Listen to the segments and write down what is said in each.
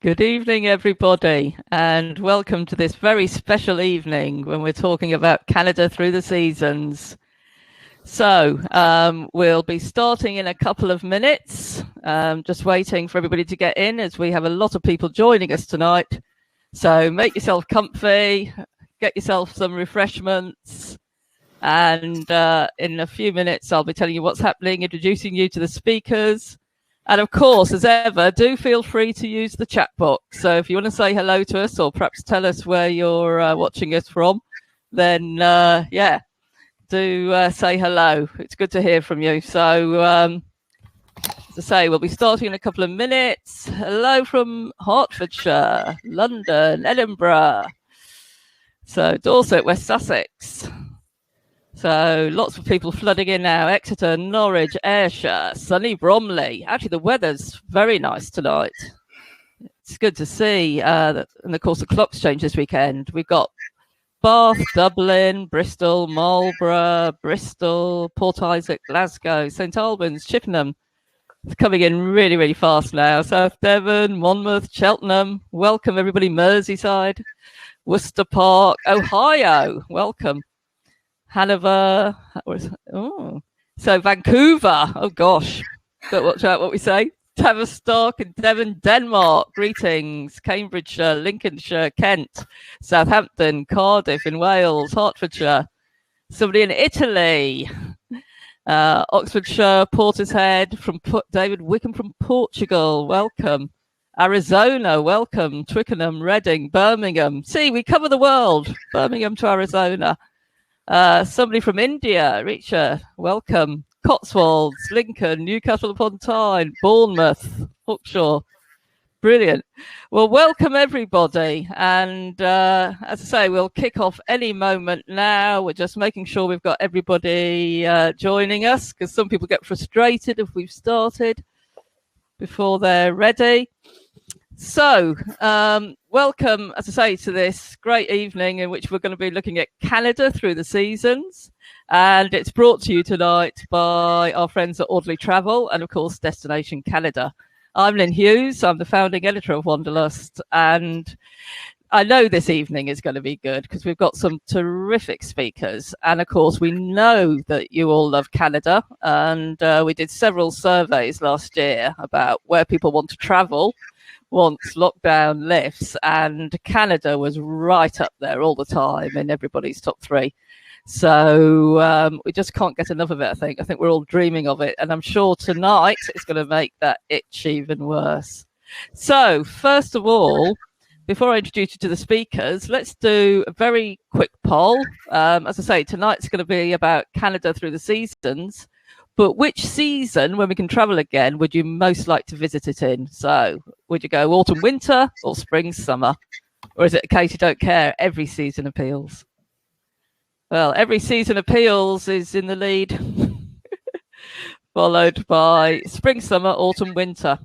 Good evening, everybody, and welcome to this very special evening when we're talking about Canada through the seasons. So, we'll be starting in a couple of minutes, just waiting for everybody to get in as we have a lot of people joining us tonight. So make yourself comfy, get yourself some refreshments, and in a few minutes I'll be telling you what's happening, introducing you to the speakers. And of course, as ever, do feel free to use the chat box. So if you want to say hello to us or perhaps tell us where you're watching us from, then do say hello. It's good to hear from you. So as I say, we'll be starting in a couple of minutes. Hello from Hertfordshire, London, Edinburgh. So Dorset, West Sussex. So lots of people flooding in now. Exeter, Norwich, Ayrshire, sunny Bromley. Actually, the weather's very nice tonight. It's good to see. And of course, the clocks change this weekend. We've got Bath, Dublin, Bristol, Marlborough, Bristol, Port Isaac, Glasgow, St Albans, Chippenham. It's coming in really, really fast now. South Devon, Monmouth, Cheltenham. Welcome, everybody. Merseyside, Worcester Park, Ohio. Welcome. Hanover. So Vancouver. Oh gosh, but watch out what we say. Tavistock and Devon, Denmark. Greetings. Cambridgeshire, Lincolnshire, Kent, Southampton, Cardiff in Wales, Hertfordshire. Somebody in Italy. Oxfordshire, Portishead. From David Wickham from Portugal. Welcome. Arizona, welcome. Twickenham, Reading, Birmingham. See, we cover the world. Birmingham to Arizona. Somebody from India, Richa, welcome. Cotswolds, Lincoln, Newcastle upon Tyne, Bournemouth, Hawkshaw. Brilliant. Well, welcome everybody. And as I say, we'll kick off any moment now. We're just making sure we've got everybody joining us because some people get frustrated if we've started before they're ready. So, welcome, as I say, to this great evening in which we're going to be looking at Canada through the seasons. And it's brought to you tonight by our friends at Audley Travel and, of course, Destination Canada. I'm Lynn Hughes. I'm the founding editor of Wanderlust. And I know this evening is going to be good because we've got some terrific speakers. And, of course, we know that you all love Canada. And we did several surveys last year about where people want to travel once lockdown lifts, and Canada was right up there all the time in everybody's top three. So we just can't get enough of it, I think we're all dreaming of it, and I'm sure tonight it's going to make that itch even worse. So first of all, before I introduce you to the speakers, let's do a very quick poll. As I say, tonight's going to be about Canada through the seasons. But which season, when we can travel again, would you most like to visit it in? So would you go autumn, winter, or spring, summer? Or is it a case you don't care? Every season appeals. Well, every season appeals is in the lead, followed by spring, summer, autumn, winter.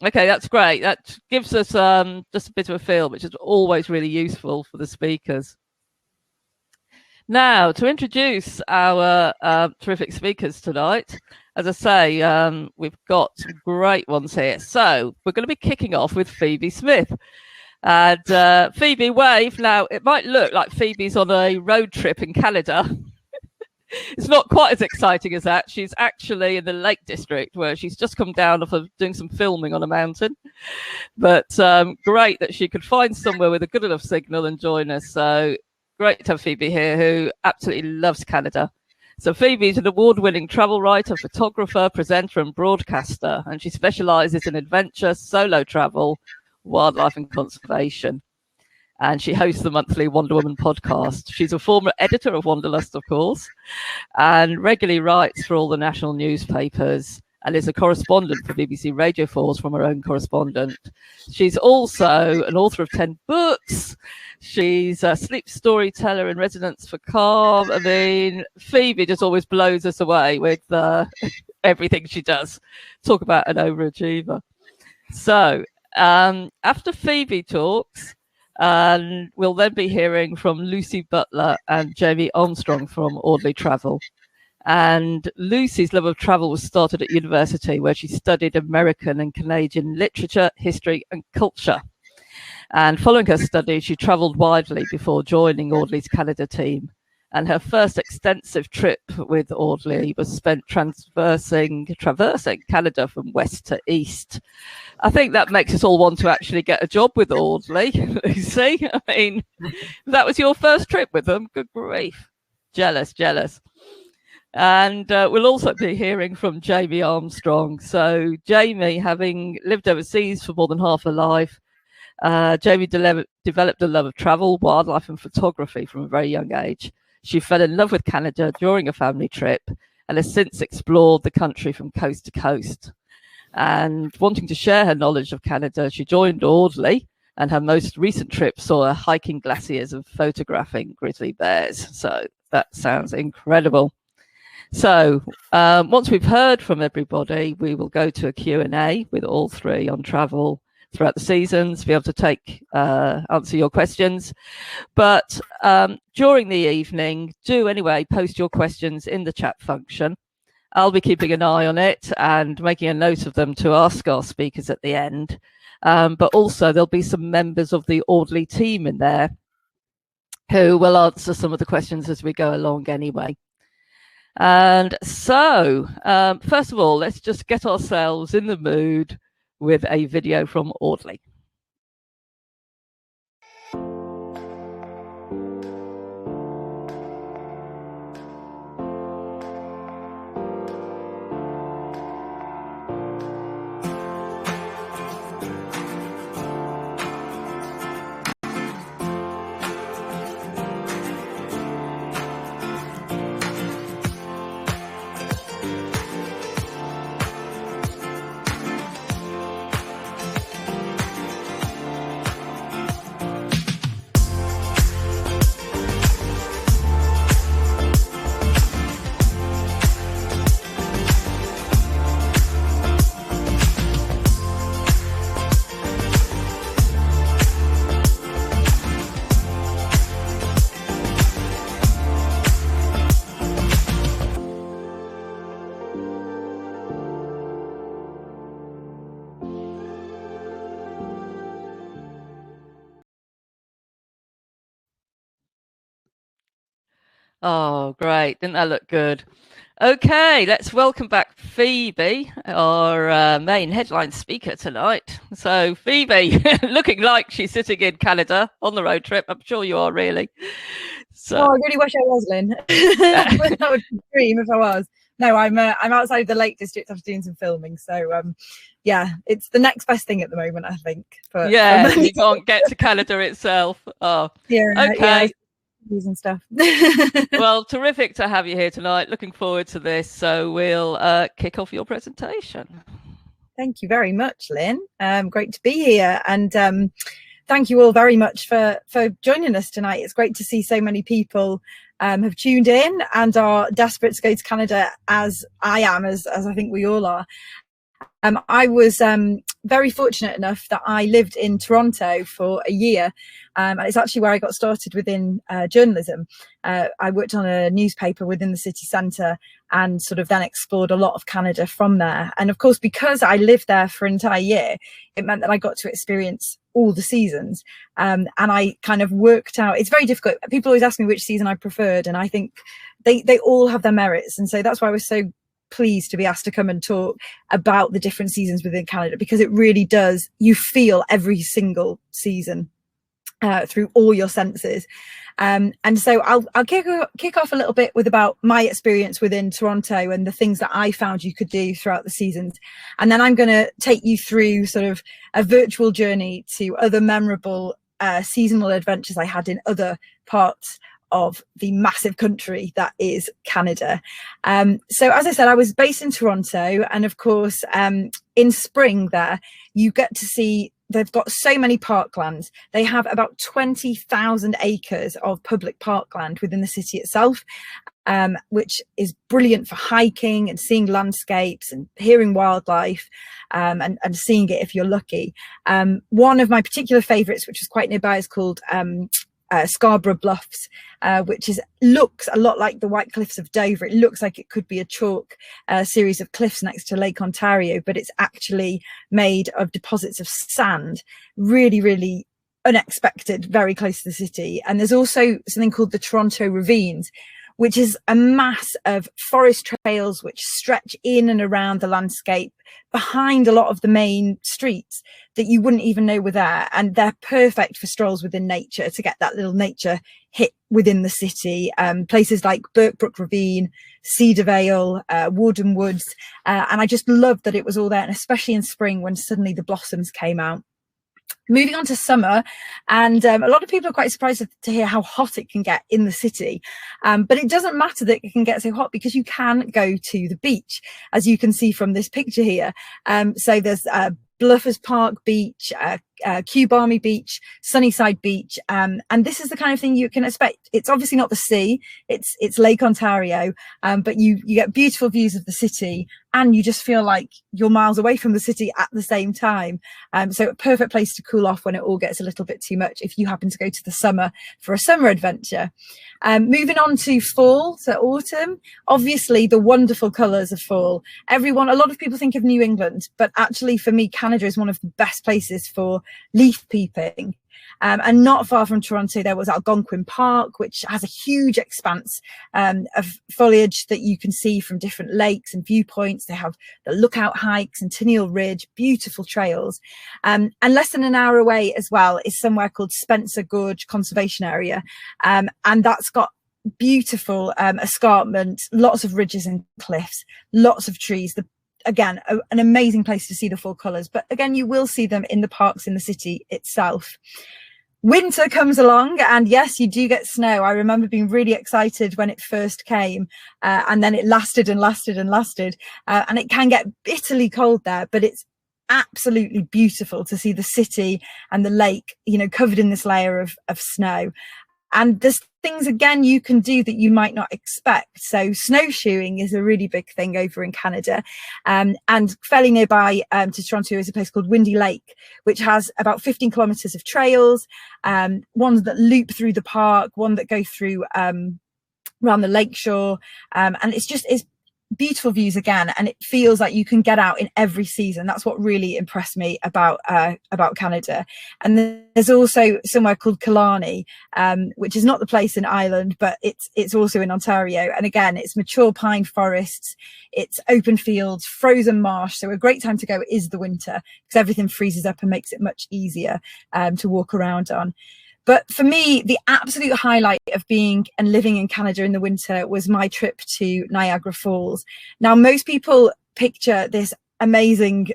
Okay, that's great. That gives us just a bit of a feel, which is always really useful for the speakers. Now, to introduce our terrific speakers tonight, as I say, we've got some great ones here. So we're going to be kicking off with Phoebe Smith. And Phoebe, wave. Now, it might look like Phoebe's on a road trip in Canada. It's not quite as exciting as that. She's actually in the Lake District, where she's just come down off of doing some filming on a mountain. But great that she could find somewhere with a good enough signal and join us. So great to have Phoebe here, who absolutely loves Canada. So Phoebe's an award-winning travel writer, photographer, presenter, and broadcaster, and she specializes in adventure, solo travel, wildlife, and conservation. And she hosts the monthly Wonder Woman podcast. She's a former editor of Wanderlust, of course, and regularly writes for all the national newspapers and is a correspondent for BBC Radio 4's From Her Own Correspondent. She's also an author of 10 books. She's a sleep storyteller in residence for Calm. I mean, Phoebe just always blows us away with everything she does. Talk about an overachiever. So after Phoebe talks, we'll then be hearing from Lucy Butler and Jamie Armstrong from Audley Travel. And Lucy's love of travel was started at university, where she studied American and Canadian literature, history, and culture. And following her studies, she travelled widely before joining Audley's Canada team. And her first extensive trip with Audley was spent traversing Canada from west to east. I think that makes us all want to actually get a job with Audley. You see, I mean, that was your first trip with them. Good grief. Jealous. And we'll also be hearing from Jamie Armstrong. So Jamie, having lived overseas for more than half her life, Jamie developed a love of travel, wildlife and photography from a very young age. She fell in love with Canada during a family trip and has since explored the country from coast to coast. And wanting to share her knowledge of Canada, she joined Audley, and her most recent trip saw her hiking glaciers and photographing grizzly bears. So that sounds incredible. So once we've heard from everybody, we will go to a Q&A with all three on travel throughout the seasons, be able to answer your questions. But during the evening, do anyway post your questions in the chat function. I'll be keeping an eye on it and making a note of them to ask our speakers at the end. But also there'll be some members of the Audley team in there who will answer some of the questions as we go along anyway. And so, first of all, let's just get ourselves in the mood with a video from Audley. Oh, great. Didn't that look good? Okay, let's welcome back Phoebe, our main headline speaker tonight. So Phoebe, looking like she's sitting in Canada on the road trip. I'm sure you are, really. So I really wish I was, Lynn. That would be a dream if I was. No, I'm outside the Lake District after doing some filming. So yeah, it's the next best thing at the moment, I think. But yeah, you can't get to Canada itself. Oh, yeah, okay. Yeah. And stuff. Well, terrific to have you here tonight. Looking forward to this. So we'll kick off your presentation. Thank you very much, Lynn. Great to be here, and thank you all very much for joining us tonight. It's great to see so many people have tuned in and are desperate to go to Canada, as I am, as I think we all are. I was very fortunate enough that I lived in Toronto for a year, and it's actually where I got started within journalism. I worked on a newspaper within the city centre and sort of then explored a lot of Canada from there. And of course, because I lived there for an entire year, it meant that I got to experience all the seasons. And I kind of worked out, it's very difficult. People always ask me which season I preferred, and I think they all have their merits. And so that's why I was so pleased to be asked to come and talk about the different seasons within Canada, because it really does, you feel every single season through all your senses. And so I'll kick off a little bit with about my experience within Toronto and the things that I found you could do throughout the seasons. And then I'm going to take you through sort of a virtual journey to other memorable seasonal adventures I had in other parts of the massive country that is Canada. So as I said, I was based in Toronto, and of course in spring there you get to see, they've got so many parklands. They have about 20,000 acres of public parkland within the city itself, which is brilliant for hiking and seeing landscapes and hearing wildlife, and seeing it if you're lucky. One of my particular favourites, which is quite nearby, is called Scarborough Bluffs, which looks a lot like the White Cliffs of Dover. It looks like it could be a chalk series of cliffs next to Lake Ontario, but it's actually made of deposits of sand. Really, really unexpected, very close to the city. And there's also something called the Toronto Ravines, which is a mass of forest trails which stretch in and around the landscape behind a lot of the main streets that you wouldn't even know were there. And they're perfect for strolls within nature, to get that little nature hit within the city. Places like Birkbrook Ravine, Cedar Vale, Warden Woods. And I just loved that it was all there, and especially in spring when suddenly the blossoms came out. Moving on to summer, and a lot of people are quite surprised to hear how hot it can get in the city, but it doesn't matter that it can get so hot, because you can go to the beach, as you can see from this picture here. So there's Bluffers Park Beach, Cube Army Beach, Sunnyside Beach, and this is the kind of thing you can expect. It's obviously not the sea, it's Lake Ontario, but you get beautiful views of the city, and you just feel like you're miles away from the city at the same time. So a perfect place to cool off when it all gets a little bit too much, if you happen to go to the summer for a summer adventure. Moving on to fall, so autumn, obviously the wonderful colours of fall. A lot of people think of New England, but actually for me, Canada is one of the best places for leaf peeping. And not far from Toronto, there was Algonquin Park, which has a huge expanse of foliage that you can see from different lakes and viewpoints. They have the Lookout hikes and Tennille Ridge, beautiful trails. And less than an hour away as well is somewhere called Spencer Gorge Conservation Area. And that's got beautiful escarpment, lots of ridges and cliffs, lots of trees. Again, an amazing place to see the fall colours. But again, you will see them in the parks in the city itself. Winter comes along, and yes, you do get snow. I remember being really excited when it first came, and then it lasted and lasted and lasted. And it can get bitterly cold there, but it's absolutely beautiful to see the city and the lake, covered in this layer of snow. And there's things, again, you can do that you might not expect. So snowshoeing is a really big thing over in Canada. And fairly nearby to Toronto is a place called Windy Lake, which has about 15 kilometres of trails, ones that loop through the park, one that go through around the lakeshore. And it's beautiful views again, and it feels like you can get out in every season. That's what really impressed me about Canada. And there's also somewhere called Killarney, which is not the place in Ireland, but it's also in Ontario. And again, it's mature pine forests, it's open fields, frozen marsh. So a great time to go is the winter, because everything freezes up and makes it much easier to walk around on. But for me, the absolute highlight of being and living in Canada in the winter was my trip to Niagara Falls. Now, most people picture this amazing,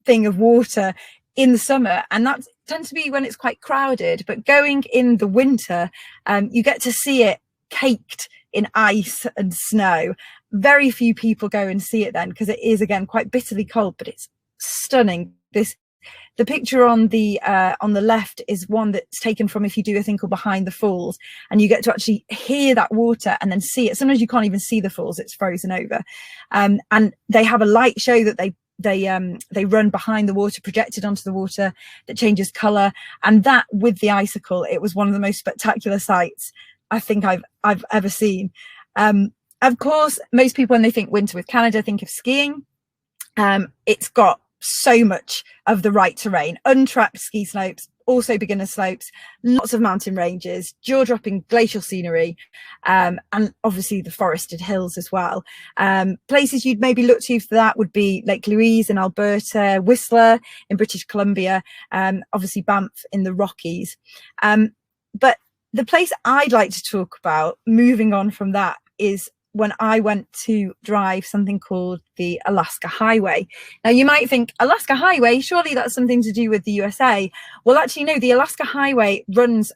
thing of water in the summer, and that tends to be when it's quite crowded. But going in the winter, you get to see it caked in ice and snow. Very few people go and see it then, because it is, again, quite bitterly cold, but it's stunning. The picture on the left is one that's taken from, if you do a thing called Behind the Falls, and you get to actually hear that water and then see it. Sometimes you can't even see the falls; it's frozen over. And they have a light show that they run behind the water, projected onto the water, that changes colour. And that, with the icicle, it was one of the most spectacular sights I think I've ever seen. Of course, most people, when they think winter with Canada, think of skiing. It's got so much of the right terrain, untracked ski slopes, also beginner slopes, lots of mountain ranges, jaw-dropping glacial scenery, and obviously the forested hills as well. Places you'd maybe look to for that would be Lake Louise in Alberta, Whistler in British Columbia, obviously Banff in the Rockies. But the place I'd like to talk about, moving on from that, is when I went to drive something called the Alaska Highway. Now, you might think, Alaska Highway, surely that's something to do with the USA. Well, actually, no, the Alaska Highway runs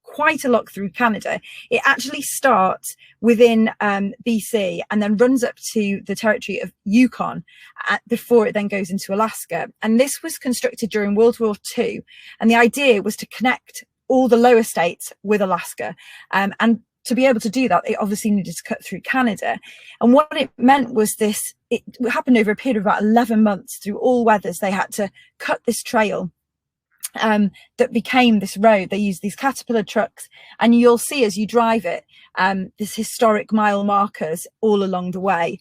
quite a lot through Canada. It actually starts within BC and then runs up to the territory of Yukon before it then goes into Alaska. And this was constructed during World War II. And the idea was to connect all the lower states with Alaska. And to be able to do that, it obviously needed to cut through Canada. And what it meant was it happened over a period of about 11 months through all weathers. They had to cut this trail that became this road. They used these Caterpillar trucks, and you'll see as you drive it, this historic mile markers all along the way.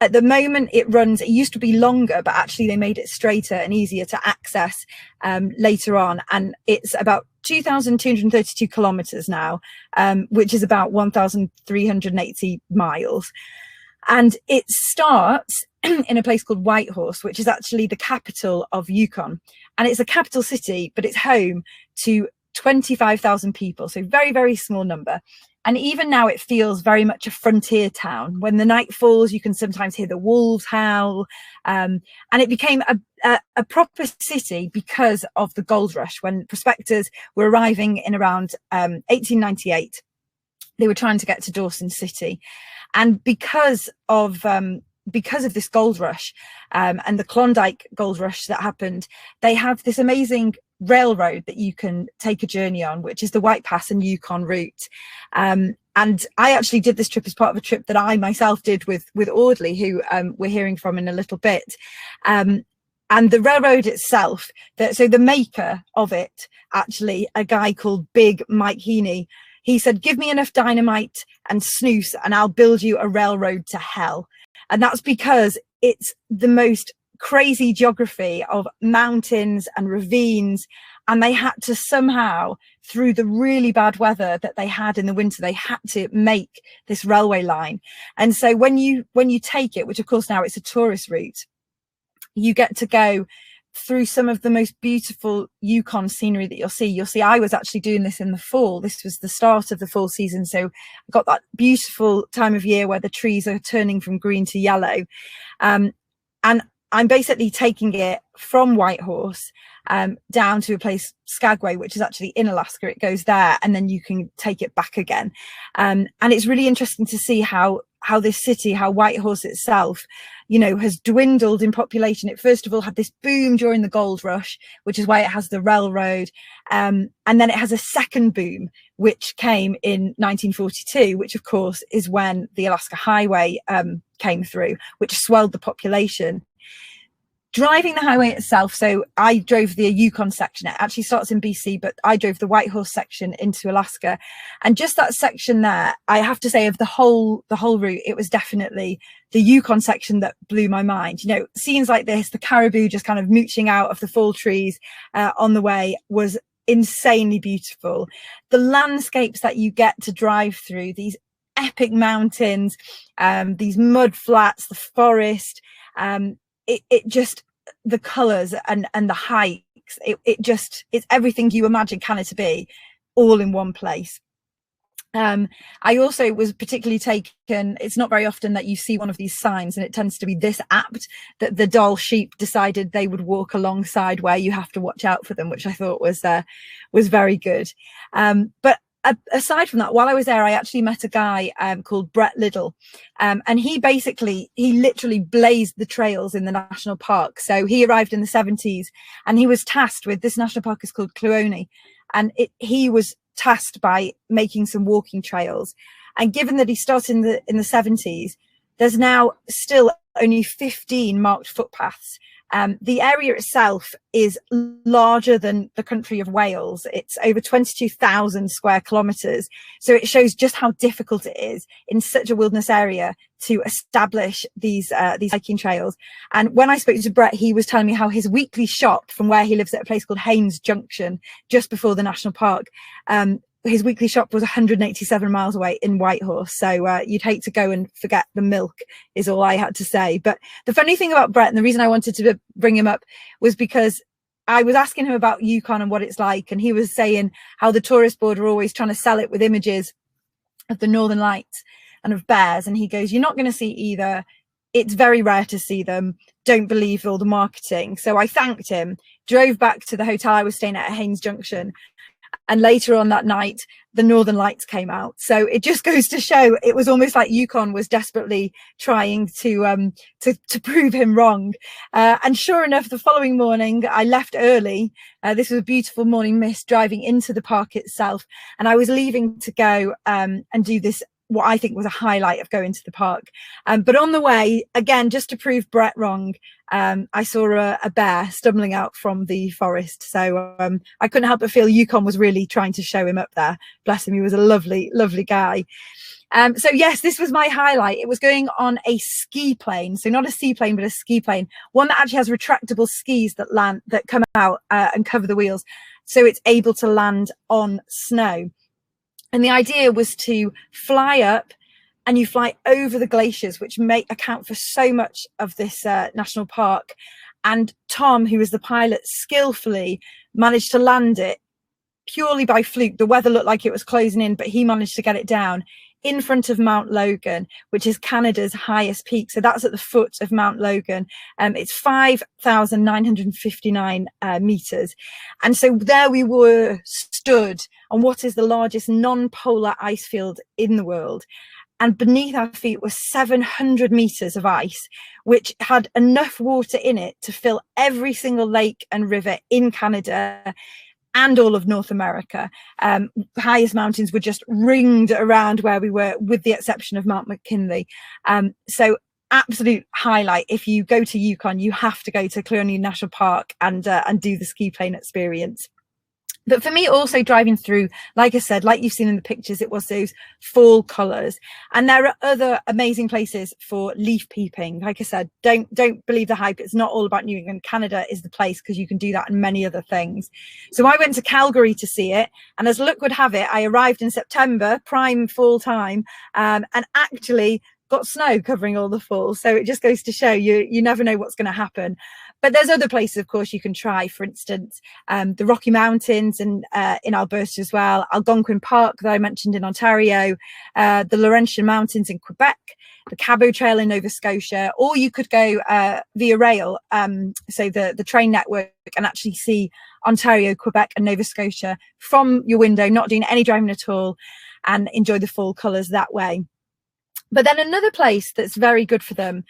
At the moment it used to be longer, but actually they made it straighter and easier to access later on. And it's about 2,232 kilometers now, which is about 1,380 miles. And it starts in a place called Whitehorse, which is actually the capital of Yukon. And it's a capital city, but it's home to 25,000 people. So very, very small number. And even now it feels very much a frontier town. When the night falls, you can sometimes hear the wolves howl. And it became a proper city because of the gold rush. When prospectors were arriving in around 1898, they were trying to get to Dawson City. And because of this gold rush and the Klondike gold rush that happened, they have this amazing railroad that you can take a journey on, which is the White Pass and Yukon route. And I actually did this trip as part of a trip that I myself did with Audley, who we're hearing from in a little bit. And the railroad itself, so the maker of it, actually, a guy called Big Mike Heaney, he said, give me enough dynamite and snus and I'll build you a railroad to hell. And that's because it's the most crazy geography of mountains and ravines, and they had to somehow, through the really bad weather that they had in the winter, they had to make this railway line. And so when you take it, which of course now it's a tourist route, you get to go through some of the most beautiful Yukon scenery that you'll see. I was actually doing this in the fall. This was the start of the fall season, so I got that beautiful time of year where the trees are turning from green to yellow. And I'm basically taking it from Whitehorse down to a place, Skagway, which is actually in Alaska. It goes there and then you can take it back again. And it's really interesting to see how this city, how Whitehorse itself, has dwindled in population. It first of all had this boom during the gold rush, which is why it has the railroad. And then it has a second boom, which came in 1942, which of course is when the Alaska Highway came through, which swelled the population. Driving the highway itself, so I drove the Yukon section. It actually starts in BC, but I drove the Whitehorse section into Alaska. And just that section there, I have to say, of the whole route, it was definitely the Yukon section that blew my mind. Scenes like this, the caribou just kind of mooching out of the fall trees on the way, was insanely beautiful. The landscapes that you get to drive through, these epic mountains, these mud flats, the forest, it just, the colors and the hikes, it's everything you imagine Canada to be, all in one place. I also was particularly taken, it's not very often that you see one of these signs, and it tends to be this apt, that the Dall sheep decided they would walk alongside where you have to watch out for them, which I thought was very good. But aside from that, while I was there, I actually met a guy called Brett Liddell, and he literally blazed the trails in the national park. So he arrived in the 70s, and he was tasked with, this national park is called Kluone, and he was tasked by making some walking trails. And given that he started in the 70s, there's now still only 15 marked footpaths. The area itself is larger than the country of Wales. It's over 22,000 square kilometres. So it shows just how difficult it is in such a wilderness area to establish these hiking trails. And when I spoke to Brett, he was telling me how his weekly shop from where he lives at a place called Haines Junction, just before the national park, his weekly shop was 187 miles away in Whitehorse. So you'd hate to go and forget the milk, is all I had to say. But the funny thing about Brett, and the reason I wanted to bring him up, was because I was asking him about Yukon and what it's like. And he was saying how the tourist board are always trying to sell it with images of the Northern Lights and of bears. And he goes, you're not going to see either. It's very rare to see them. Don't believe all the marketing. So I thanked him, drove back to the hotel I was staying at Haines Junction. And later on that night, the Northern Lights came out. So it just goes to show, it was almost like Yukon was desperately trying to prove him wrong. And sure enough, the following morning, I left early. This was a beautiful morning mist, driving into the park itself. And I was leaving to go and do this, what I think was a highlight of going to the park. But on the way, again, just to prove Brett wrong, I saw a bear stumbling out from the forest. So I couldn't help but feel Yukon was really trying to show him up there. Bless him, he was a lovely, lovely guy. So yes, this was my highlight. It was going on a ski plane, so not a seaplane, but a ski plane, one that actually has retractable skis that come out and cover the wheels, so it's able to land on snow. And the idea was to fly up, and you fly over the glaciers, which may account for so much of this national park. And Tom, who was the pilot, skillfully managed to land it purely by fluke. The weather looked like it was closing in, but he managed to get it down in front of Mount Logan, which is Canada's highest peak. So that's at the foot of Mount Logan. It's 5,959 meters. And so there we were, stood on what is the largest non-polar ice field in the world. And beneath our feet was 700 meters of ice, which had enough water in it to fill every single lake and river in Canada and all of North America. The highest mountains were just ringed around where we were, with the exception of Mount McKinley. So absolute highlight. If you go to Yukon, you have to go to Clearview National Park and do the ski plane experience. But for me, also driving through, like I said, like you've seen in the pictures, it was those fall colours. And there are other amazing places for leaf peeping. Like I said, don't believe the hype. It's not all about New England. Canada is the place, because you can do that and many other things. So I went to Calgary to see it. And as luck would have it, I arrived in September, prime fall time, and actually got snow covering all the falls. So it just goes to show you never know what's going to happen. But there's other places, of course, you can try. For instance, the Rocky Mountains and in Alberta as well, Algonquin Park that I mentioned in Ontario, the Laurentian Mountains in Quebec, the Cabot Trail in Nova Scotia, or you could go via rail, so the train network, and actually see Ontario, Quebec and Nova Scotia from your window, not doing any driving at all, and enjoy the fall colours that way. But then another place that's very good for them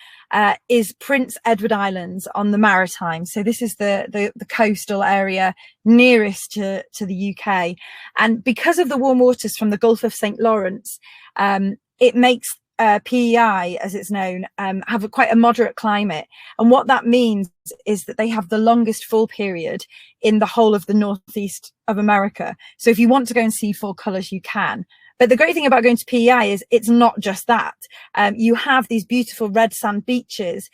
is Prince Edward Islands on the Maritimes. So this is the coastal area nearest to the UK. And because of the warm waters from the Gulf of St. Lawrence, it makes PEI, as it's known, have quite a moderate climate. And what that means is that they have the longest fall period in the whole of the northeast of America. So if you want to go and see fall colours, you can. But the great thing about going to PEI is it's not just that. You have these beautiful red sand beaches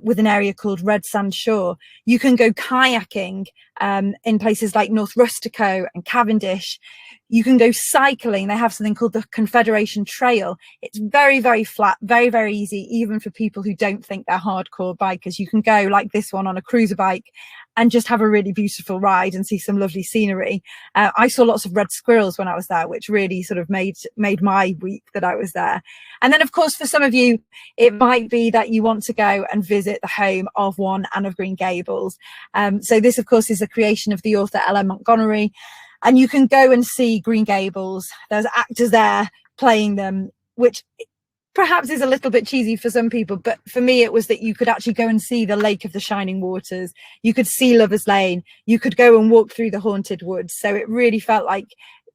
with an area called Red Sand Shore. You can go kayaking in places like North Rustico and Cavendish. You can go cycling. They have something called the Confederation Trail. It's very, very flat, very, very easy, even for people who don't think they're hardcore bikers. You can go like this one on a cruiser bike and just have a really beautiful ride and see some lovely scenery. I saw lots of red squirrels when I was there, which really sort of made my week that I was there. And then, of course, for some of you, it might be that you want to go and visit the home of one Anne of Green Gables. So this, of course, is a creation of the author L.M. Montgomery. And you can go and see Green Gables. There's actors there playing them, which perhaps is a little bit cheesy for some people, but for me it was that you could actually go and see the Lake of the Shining Waters. You could see Lover's Lane. You could go and walk through the Haunted Woods. So it really felt like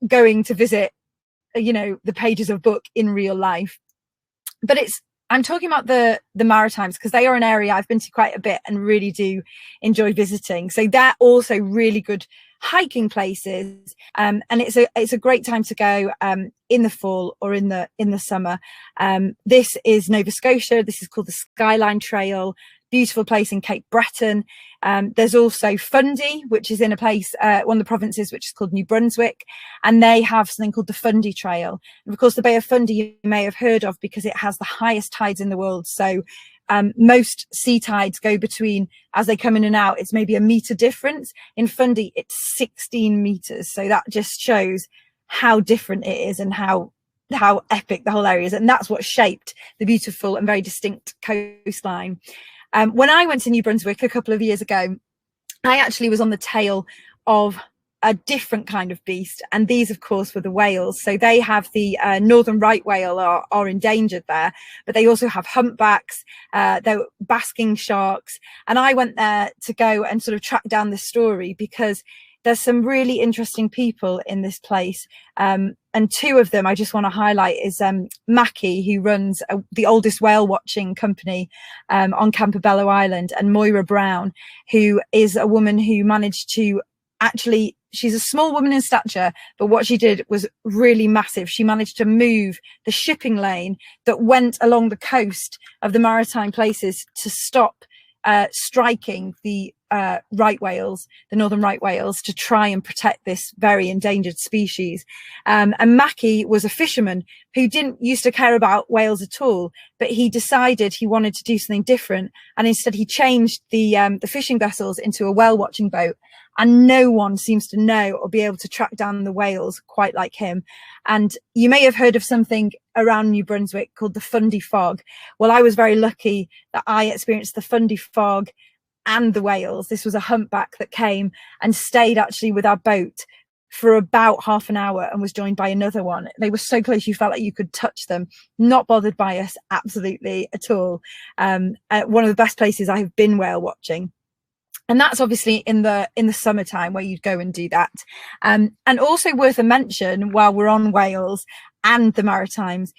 going to visit, the pages of a book in real life. But I'm talking about the Maritimes because they are an area I've been to quite a bit and really do enjoy visiting. So they're also really good hiking places, and it's a great time to go in the fall or in the summer. This is Nova Scotia. This is called the Skyline Trail. Beautiful place in Cape Breton. There's also Fundy, which is in a place, one of the provinces, which is called New Brunswick, and they have something called the Fundy Trail. And of course, the Bay of Fundy you may have heard of because it has the highest tides in the world. So most sea tides go between, as they come in and out, it's maybe a meter difference. In Fundy, it's 16 meters. So that just shows how different it is and how epic the whole area is. And that's what shaped the beautiful and very distinct coastline. When I went to New Brunswick a couple of years ago, I actually was on the tail of a different kind of beast, and these of course were the whales. So they have the northern right whale are endangered there, but they also have humpbacks, they're basking sharks, and I went there to go and sort of track down this story because there's some really interesting people in this place, and two of them I just want to highlight is Mackie, who runs the oldest whale watching company on Campobello Island, and Moira Brown, who is a woman who managed to actually she's a small woman in stature, but what she did was really massive. She managed to move the shipping lane that went along the coast of the maritime places to stop striking the right whales, the northern right whales, to try and protect this very endangered species. And Mackie was a fisherman who didn't used to care about whales at all, but he decided he wanted to do something different, and instead he changed the fishing vessels into a whale watching boat. And no one seems to know or be able to track down the whales quite like him. And you may have heard of something around New Brunswick called the Fundy Fog. Well, I was very lucky that I experienced the Fundy Fog and the whales. This was a humpback that came and stayed actually with our boat for about half an hour and was joined by another one. They were so close you felt like you could touch them, not bothered by us absolutely at all. One of the best places I have been whale watching. And that's obviously in the summertime where you'd go and do that. And also worth a mention while we're on Wales and the Maritimes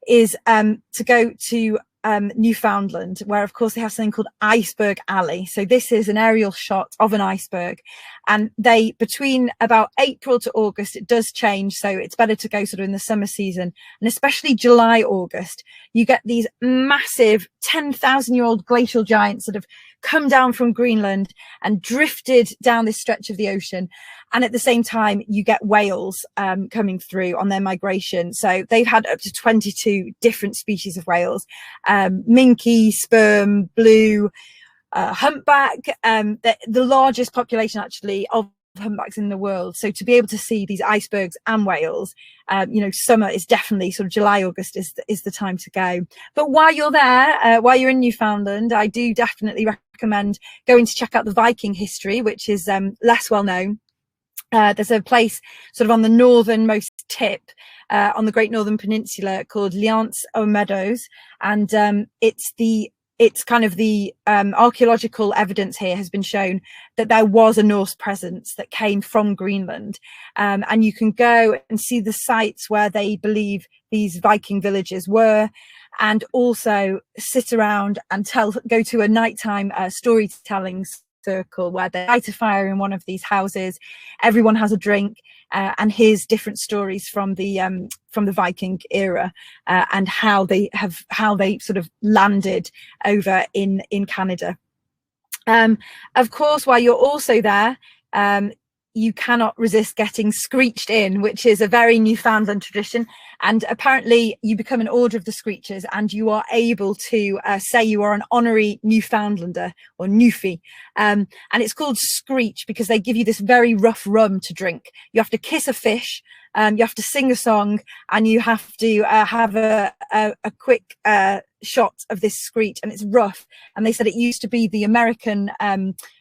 is to go to Newfoundland, where of course they have something called Iceberg Alley. So this is an aerial shot of an iceberg, and they, between about April to August, it does change, so it's better to go sort of in the summer season, and especially July, August, you get these massive 10,000-year-old glacial giants that have come down from Greenland and drifted down this stretch of the ocean. And at the same time, you get whales coming through on their migration. So they've had up to 22 different species of whales, minke, sperm, blue, humpback, the largest population actually of humpbacks in the world. So to be able to see these icebergs and whales, you know, summer is definitely sort of July, August is the time to go. But while you're there, while you're in Newfoundland, I do definitely recommend going to check out the Viking history, which is less well known. There's a place sort of on the northernmost tip on the Great Northern Peninsula called Liance aux Meadows, and it's kind of the archaeological evidence here has been shown that there was a Norse presence that came from Greenland, and you can go and see the sites where they believe these Viking villages were, and also sit around and go to a nighttime storytelling circle where they light a fire in one of these houses. Everyone has a drink and hears different stories from the Viking era and how they sort of landed over in Canada. Of course, while you're also there, you cannot resist getting screeched in, which is a very Newfoundland tradition. And apparently you become an order of the Screechers, and you are able to say you are an honorary Newfoundlander or Newfie. And it's called screech because they give you this very rough rum to drink. You have to kiss a fish, you have to sing a song, and you have to have a quick shot of this screech, and it's rough. And they said it used to be the American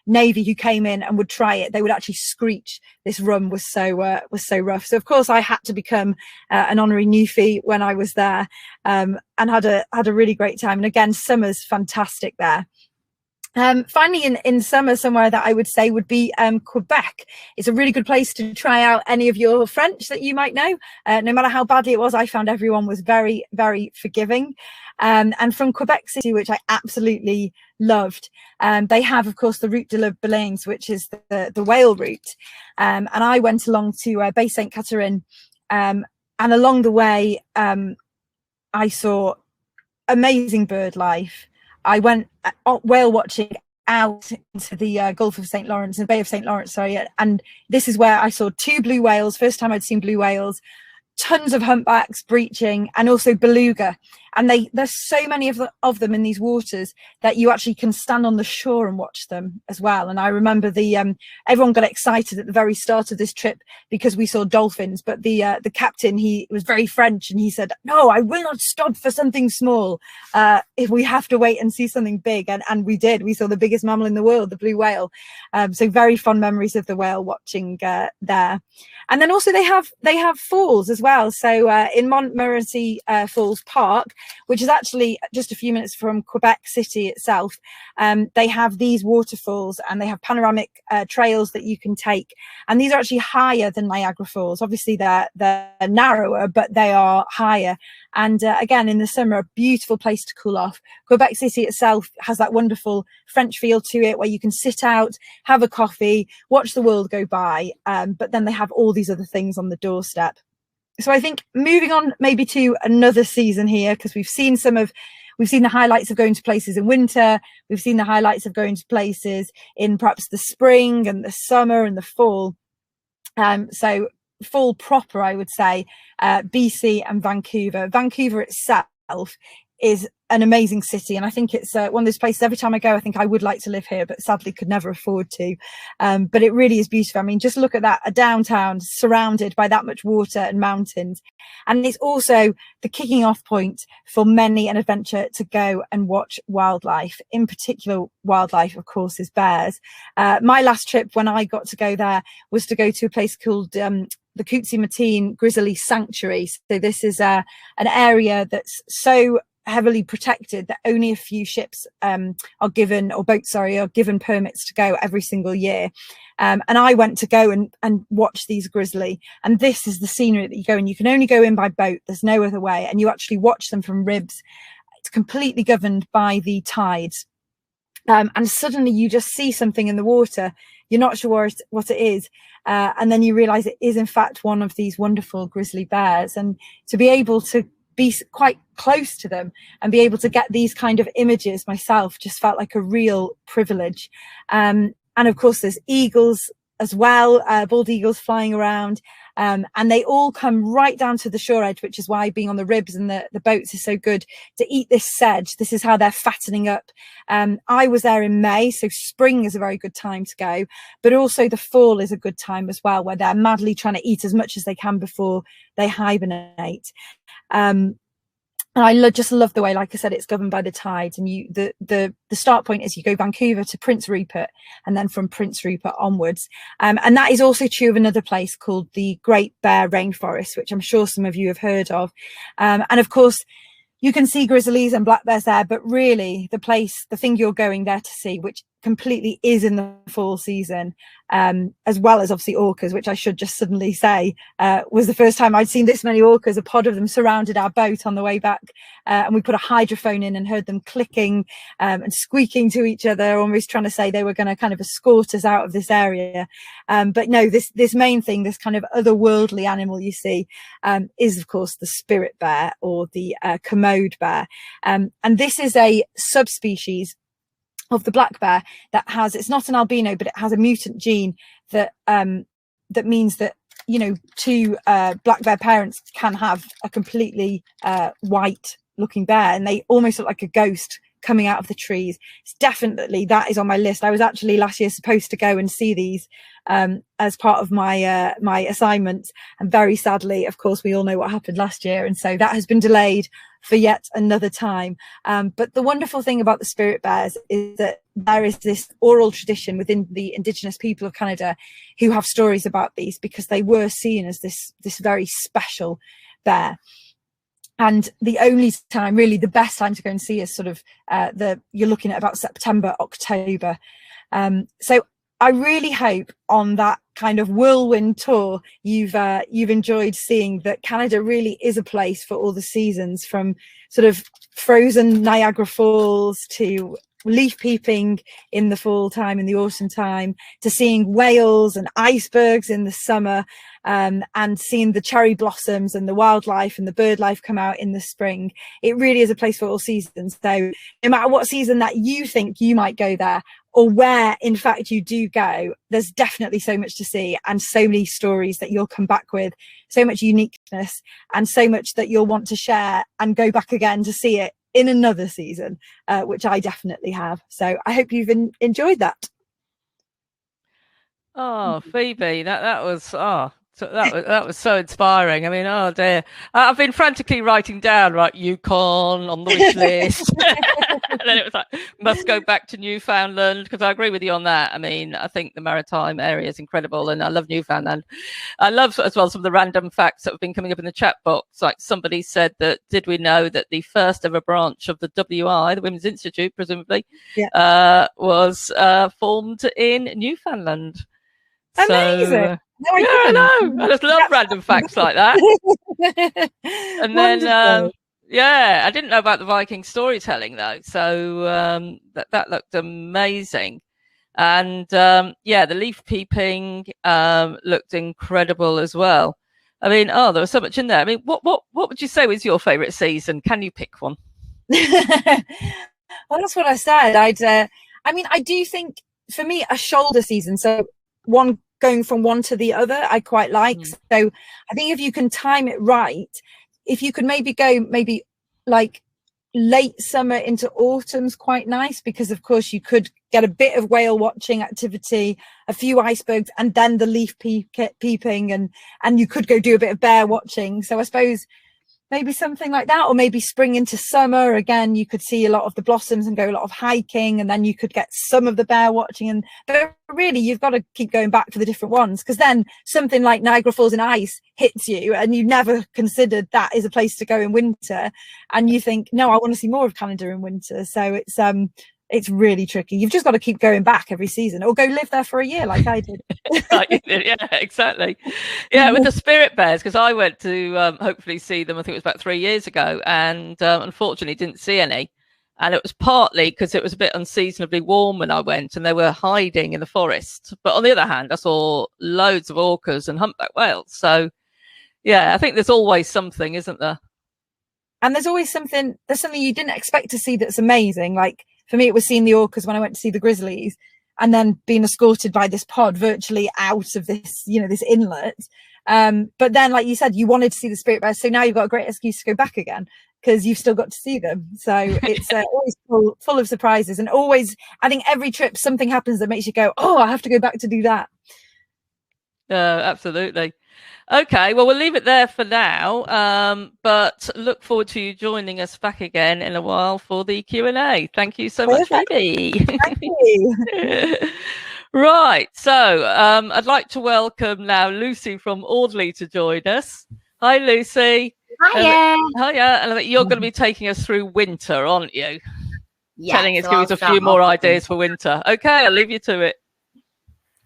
Navy who came in and would try it. They would actually screech. This rum was so rough. So of course I had to become an honorary Newfie when I was there, and had a really great time. And again, summer's fantastic there. Finally, in summer, somewhere that I would say would be Quebec. It's a really good place to try out any of your French that you might know. No matter how badly it was, I found everyone was very, very forgiving. And from Quebec City, which I absolutely loved, they have, of course, the Route de la Baleines, which is the whale route. And I went along to Bay St. Catherine, and along the way, I saw amazing bird life. I went whale watching out into the Gulf of St. Lawrence, the Bay of St. Lawrence, sorry, and this is where I saw 2 blue whales, first time I'd seen blue whales, tons of humpbacks breaching, and also beluga. And there's so many of them in these waters that you actually can stand on the shore and watch them as well. And I remember everyone got excited at the very start of this trip because we saw dolphins, but the captain, he was very French, and he said, "No, I will not stop for something small. If we have to wait and see something big," and we did. We saw the biggest mammal in the world, the blue whale. So very fond memories of the whale watching there. And then also they have falls as well. So in Montmorency Falls Park, which is actually just a few minutes from Quebec City itself. They have these waterfalls, and they have panoramic trails that you can take, and these are actually higher than Niagara Falls. Obviously they're narrower, but they are higher. And again, in the summer, a beautiful place to cool off. Quebec City itself has that wonderful French feel to it, where you can sit out, have a coffee, watch the world go by, but then they have all these other things on the doorstep. So I think moving on maybe to another season here, because we've seen the highlights of going to places in winter, we've seen the highlights of going to places in perhaps the spring and the summer and the fall. So fall proper, I would say, BC and Vancouver. Vancouver itself is an amazing city, and I think it's one of those places every time I go I think I would like to live here, but sadly could never afford to. But it really is beautiful. I mean, just look at that, a downtown surrounded by that much water and mountains, and it's also the kicking off point for many an adventure to go and watch wildlife. In particular, wildlife, of course, is bears. My last trip when I got to go there was to go to a place called the Cootsie-Matine Grizzly Sanctuary. So this is an area that's so heavily protected that only a few ships are given permits to go every single year. And I went to go and watch these grizzly, and this is the scenery that you go, and you can only go in by boat, there's no other way, and you actually watch them from ribs. It's completely governed by the tides. And suddenly you just see something in the water, you're not sure what it is, and then you realize it is in fact one of these wonderful grizzly bears. And to be able to be quite close to them and be able to get these kind of images myself just felt like a real privilege. And of course there's eagles as well, bald eagles flying around, and they all come right down to the shore edge, which is why being on the ribs and the boats is so good, to eat this sedge. This is how they're fattening up. I was there in May, so spring is a very good time to go, but also the fall is a good time as well, where they're madly trying to eat as much as they can before they hibernate. And I just love the way, like I said, it's governed by the tides, and the start point is you go Vancouver to Prince Rupert, and then from Prince Rupert onwards. And that is also true of another place called the Great Bear Rainforest, which I'm sure some of you have heard of. And of course, you can see grizzlies and black bears there, but really the thing you're going there to see, which completely is in the fall season, as well as obviously orcas, which I should just suddenly say was the first time I'd seen this many orcas. A pod of them surrounded our boat on the way back, and we put a hydrophone in and heard them clicking and squeaking to each other, almost trying to say they were going to kind of escort us out of this area. But no, this main thing, this kind of otherworldly animal you see, is of course the spirit bear, or the commode bear, and this is a subspecies of the black bear that it's not an albino, but it has a mutant gene that means that, you know, two black bear parents can have a completely white looking bear, and they almost look like a ghost coming out of the trees. It's definitely, that is on my list. I was actually last year supposed to go and see these as part of my my assignment, and very sadly, of course, we all know what happened last year, and so that has been delayed for yet another time. But the wonderful thing about the spirit bears is that there is this oral tradition within the Indigenous people of Canada who have stories about these, because they were seen as this very special bear. And the only time, really the best time to go and see is sort of you're looking at about September, October. So I really hope on that kind of whirlwind tour you've enjoyed seeing that Canada really is a place for all the seasons, from sort of frozen Niagara Falls to leaf peeping in the fall time, in the autumn time, to seeing whales and icebergs in the summer, and seeing the cherry blossoms and the wildlife and the bird life come out in the spring. It really is a place for all seasons. So no matter what season that you think you might go there, or where in fact you do go, there's definitely so much to see, and so many stories that you'll come back with, so much uniqueness, and so much that you'll want to share and go back again to see it in another season, which I definitely have. So I hope you've enjoyed that. Oh, Phoebe, that was So that was so inspiring. I mean, oh dear, I've been frantically writing down Yukon on the wish list, and then it was like must go back to Newfoundland, because I agree with you on that. I mean, I think the maritime area is incredible, and I love Newfoundland. I love as well some of the random facts that have been coming up in the chat box. Like somebody said that did we know that the first ever branch of the WI, the Women's Institute, presumably, was formed in Newfoundland. Amazing. So, I know. I just love random facts like that. And then, I didn't know about the Viking storytelling though. So that looked amazing. And the leaf peeping looked incredible as well. I mean, there was so much in there. I mean, what would you say was your favourite season? Can you pick one? Well, that's what I said. I do think for me a shoulder season, so one going from one to the other, I quite like. So I think if you can time it right, if you could maybe go like late summer into autumn's quite nice, because of course you could get a bit of whale watching activity, a few icebergs, and then the leaf peeping, and you could go do a bit of bear watching. So I suppose maybe something like that, or maybe spring into summer again, you could see a lot of the blossoms and go a lot of hiking, and then you could get some of the bear watching. But really you've got to keep going back for the different ones, because then something like Niagara Falls in ice hits you and you never considered that is a place to go in winter, and you think, no, I want to see more of Canada in winter. So it's really tricky. You've just got to keep going back every season, or go live there for a year like I did. Yeah, exactly. Yeah, with the spirit bears, because I went to hopefully see them, I think it was about 3 years ago, and unfortunately didn't see any. And it was partly because it was a bit unseasonably warm when I went, and they were hiding in the forest. But on the other hand, I saw loads of orcas and humpback whales. So yeah, I think there's always something, isn't there? And there's something you didn't expect to see that's amazing. Like for me, it was seeing the orcas when I went to see the grizzlies, and then being escorted by this pod virtually out of this, this inlet. But then, like you said, you wanted to see the spirit bears. So now you've got a great excuse to go back again, because you've still got to see them. So it's always full of surprises. And always, I think every trip, something happens that makes you go, oh, I have to go back to do that. Absolutely. Okay, well, we'll leave it there for now, but look forward to you joining us back again in a while for the Q&A. Thank you so much, Phoebe. Thank you. Right, so I'd like to welcome now Lucy from Audley to join us. Hi, Lucy. Hiya. Hiya. And you're going to be taking us through winter, aren't you? Yeah. Telling us, give us a few more ideas for winter. Okay, I'll leave you to it.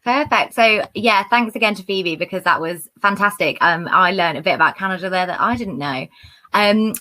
Perfect. So yeah, thanks again to Phoebe, because that was fantastic. I learned a bit about Canada there that I didn't know.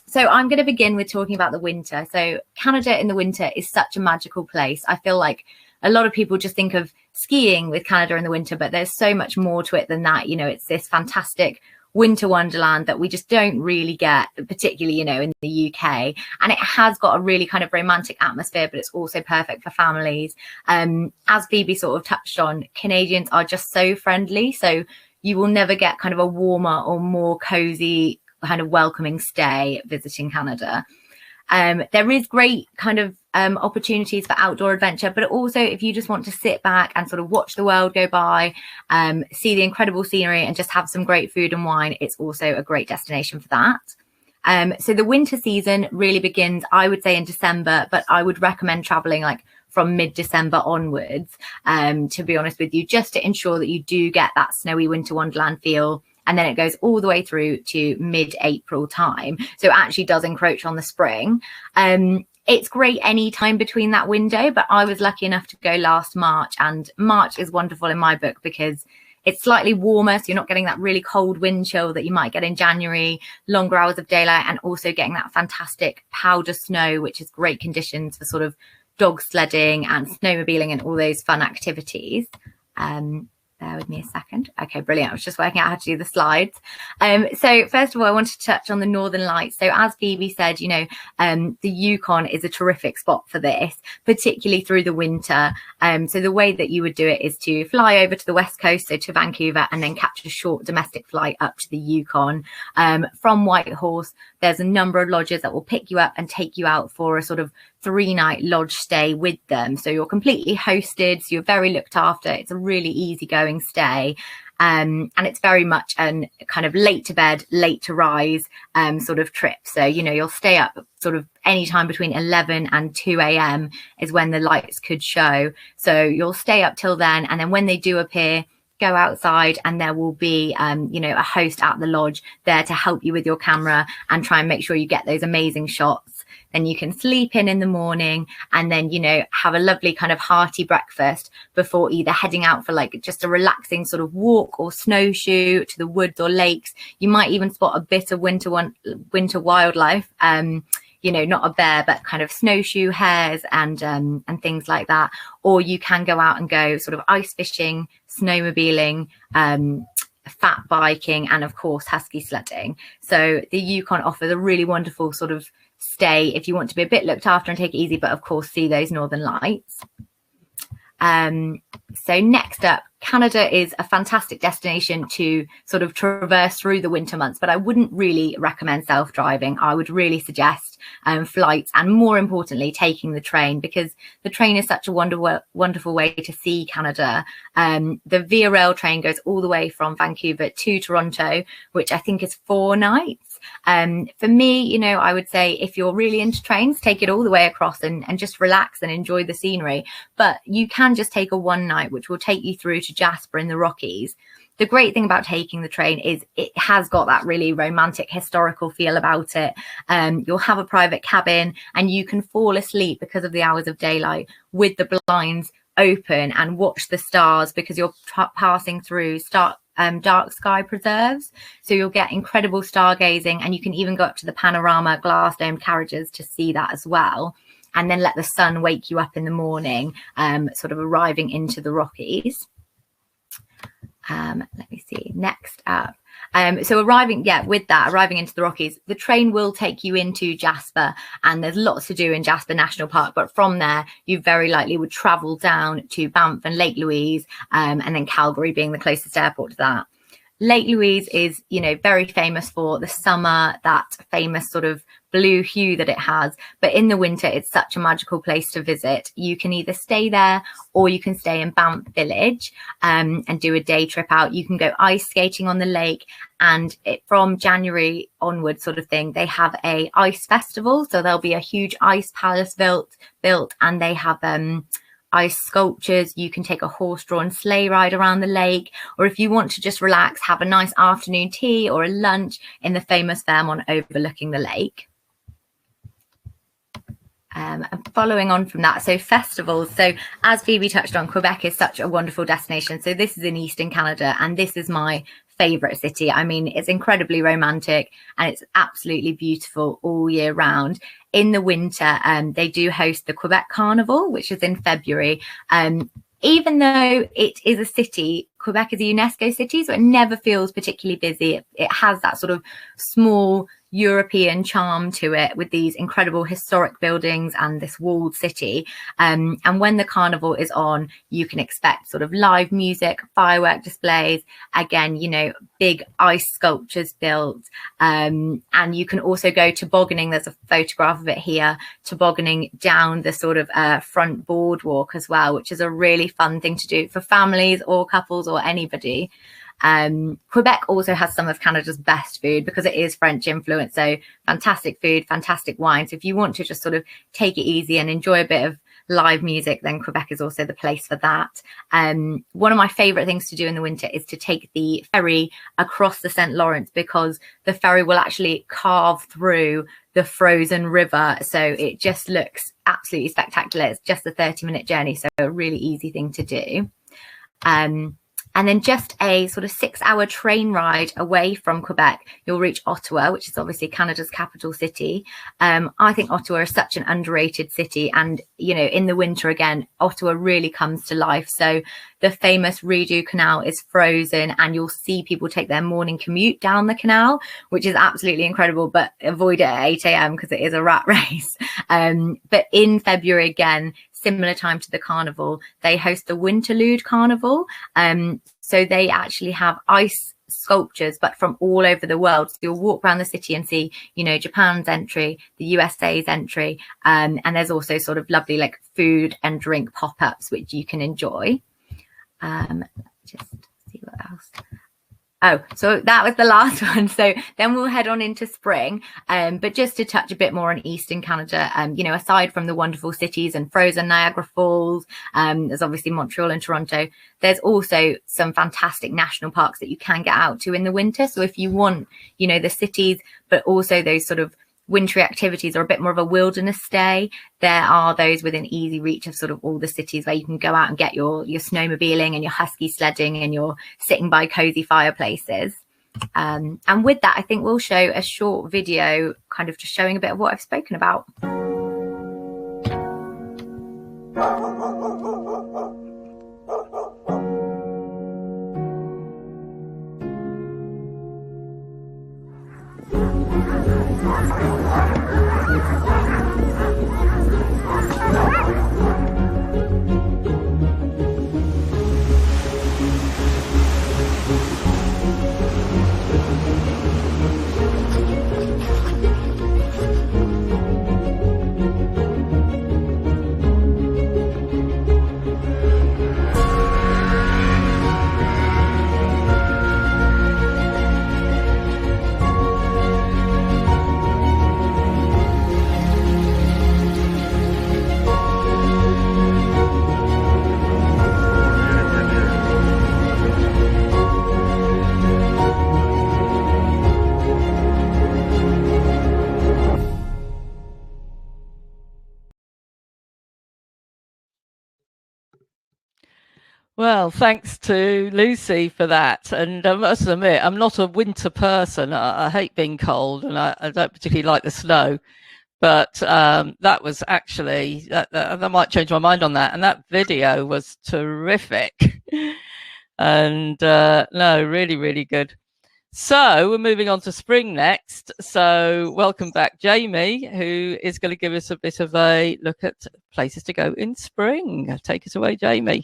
So I'm going to begin with talking about the winter. So Canada in the winter is such a magical place. I feel like a lot of people just think of skiing with Canada in the winter, but there's so much more to it than that. It's this fantastic winter wonderland that we just don't really get, particularly, in the UK. And it has got a really kind of romantic atmosphere, but it's also perfect for families. As Phoebe sort of touched on, Canadians are just so friendly. So you will never get kind of a warmer or more cozy kind of welcoming stay visiting Canada. There is great kind of opportunities for outdoor adventure, but also if you just want to sit back and sort of watch the world go by, see the incredible scenery and just have some great food and wine, it's also a great destination for that. So the winter season really begins, I would say, in December, but I would recommend traveling like from mid-December onwards, to be honest with you, just to ensure that you do get that snowy winter wonderland feel. And then it goes all the way through to mid-April time. So it actually does encroach on the spring. It's great any time between that window, but I was lucky enough to go last March, and March is wonderful in my book because it's slightly warmer. So you're not getting that really cold wind chill that you might get in January, longer hours of daylight, and also getting that fantastic powder snow, which is great conditions for sort of dog sledding and snowmobiling and all those fun activities. Bear with me a second. Okay, brilliant. I was just working out how to do the slides. So first of all, I wanted to touch on the Northern Lights. So as Phoebe said, the Yukon is a terrific spot for this, particularly through the winter. So the way that you would do it is to fly over to the West Coast, so to Vancouver, and then catch a short domestic flight up to the Yukon. From Whitehorse, there's a number of lodges that will pick you up and take you out for a sort of 3-night lodge stay with them. So you're completely hosted, so you're very looked after. It's a really easygoing stay. And it's very much an kind of late to bed, late to rise sort of trip. So, you know, you'll stay up sort of any time between 11 and 2 a.m. is when the lights could show. So you'll stay up till then. And then when they do appear, go outside, and there will be, you know, a host at the lodge there to help you with your camera and try and make sure you get those amazing shots. Then you can sleep in the morning, and then, you know, have a lovely kind of hearty breakfast before either heading out for like just a relaxing sort of walk or snowshoe to the woods or lakes. You might even spot a bit of winter wildlife, you know, not a bear, but kind of snowshoe hares and things like that. Or you can go out and go sort of ice fishing, snowmobiling, fat biking, and of course husky sledding. So the Yukon offers a really wonderful sort of stay if you want to be a bit looked after and take it easy, but of course see those northern lights. So next up, Canada is a fantastic destination to sort of traverse through the winter months, but I wouldn't really recommend self-driving. I would really suggest flights, and more importantly, taking the train, because the train is such a wonderful way to see Canada. The Via Rail train goes all the way from Vancouver to Toronto, which I think is 4 nights. For me, you know, I would say if you're really into trains, take it all the way across and just relax and enjoy the scenery. But you can just take a 1 night, which will take you through to Jasper in the Rockies. The great thing about taking the train is it has got that really romantic historical feel about it. You'll have a private cabin, and you can fall asleep because of the hours of daylight with the blinds open and watch the stars, because you're passing through dark sky preserves. So you'll get incredible stargazing, and you can even go up to the panorama glass domed carriages to see that as well. And then let the sun wake you up in the morning, sort of arriving into the Rockies. Let me see, next up. So arriving into the Rockies, the train will take you into Jasper, and there's lots to do in Jasper National Park. But from there, you very likely would travel down to Banff and Lake Louise, and then Calgary being the closest airport to that. Lake Louise is, you know, very famous for the summer, that famous sort of blue hue that it has. But in the winter, it's such a magical place to visit. You can either stay there, or you can stay in Banff Village and do a day trip out. You can go ice skating on the lake, and from January onward sort of thing, they have a ice festival. So there'll be a huge ice palace built, and they have ice sculptures. You can take a horse-drawn sleigh ride around the lake, or if you want to just relax, have a nice afternoon tea or a lunch in the famous Fairmont overlooking the lake. And following on from that, so festivals. So as Phoebe touched on, Quebec is such a wonderful destination. So this is in Eastern Canada, and this is my favorite city. I mean, it's incredibly romantic, and it's absolutely beautiful all year round. In the winter, they do host the Quebec Carnival, which is in February. Even though it is a city, Quebec is a UNESCO city, so it never feels particularly busy. It has that sort of small European charm to it, with these incredible historic buildings and this walled city. And when the carnival is on, you can expect sort of live music, firework displays, again, you know, big ice sculptures built. And you can also go tobogganing. There's a photograph of it here, tobogganing down the sort of front boardwalk as well, which is a really fun thing to do for families or couples or anybody. Quebec also has some of Canada's best food, because it is French influenced. So fantastic food, fantastic wine. So if you want to just sort of take it easy and enjoy a bit of live music, then Quebec is also the place for that. One of my favorite things to do in the winter is to take the ferry across the St. Lawrence, because the ferry will actually carve through the frozen river. So it just looks absolutely spectacular. It's just a 30-minute journey, so a really easy thing to do. And then just a sort of 6-hour train ride away from Quebec, you'll reach Ottawa, which is obviously Canada's capital city. I think Ottawa is such an underrated city. And, you know, in the winter, again, Ottawa really comes to life. So the famous Rideau Canal is frozen, and you'll see people take their morning commute down the canal, which is absolutely incredible, but avoid it at 8 a.m. because it is a rat race. But in February, again, similar time to the carnival, they host the Winterlude Carnival. So they actually have ice sculptures, but from all over the world. So you'll walk around the city and see, you know, Japan's entry, the USA's entry, and there's also sort of lovely like food and drink pop-ups which you can enjoy. Just see what else? Oh, so that was the last one. So then we'll head on into spring. But just to touch a bit more on Eastern Canada, you know, aside from the wonderful cities and frozen Niagara Falls, there's obviously Montreal and Toronto. There's also some fantastic national parks that you can get out to in the winter. So if you want, you know, the cities, but also those sort of wintry activities or a bit more of a wilderness stay, there are those within easy reach of sort of all the cities where you can go out and get your snowmobiling and your husky sledding and your sitting by cozy fireplaces. And with that, I think we'll show a short video kind of just showing a bit of what I've spoken about. Well, thanks to Lucy for that. And I must admit, I'm not a winter person. I hate being cold, and I don't particularly like the snow. But that was actually, that might change my mind on that. And that video was terrific. And no, really, really good. So we're moving on to spring next. So welcome back, Jamie, who is going to give us a bit of a look at places to go in spring. Take us away, Jamie.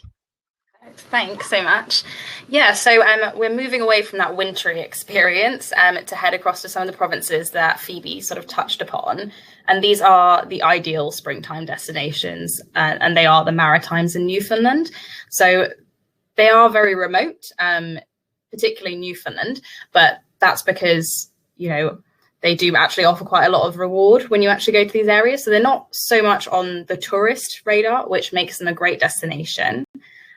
Thanks so much. Yeah, so we're moving away from that wintry experience to head across to some of the provinces that Phoebe sort of touched upon. And these are the ideal springtime destinations, and they are the Maritimes in Newfoundland. So they are very remote, particularly Newfoundland, but that's because, you know, they do actually offer quite a lot of reward when you actually go to these areas. So they're not so much on the tourist radar, which makes them a great destination.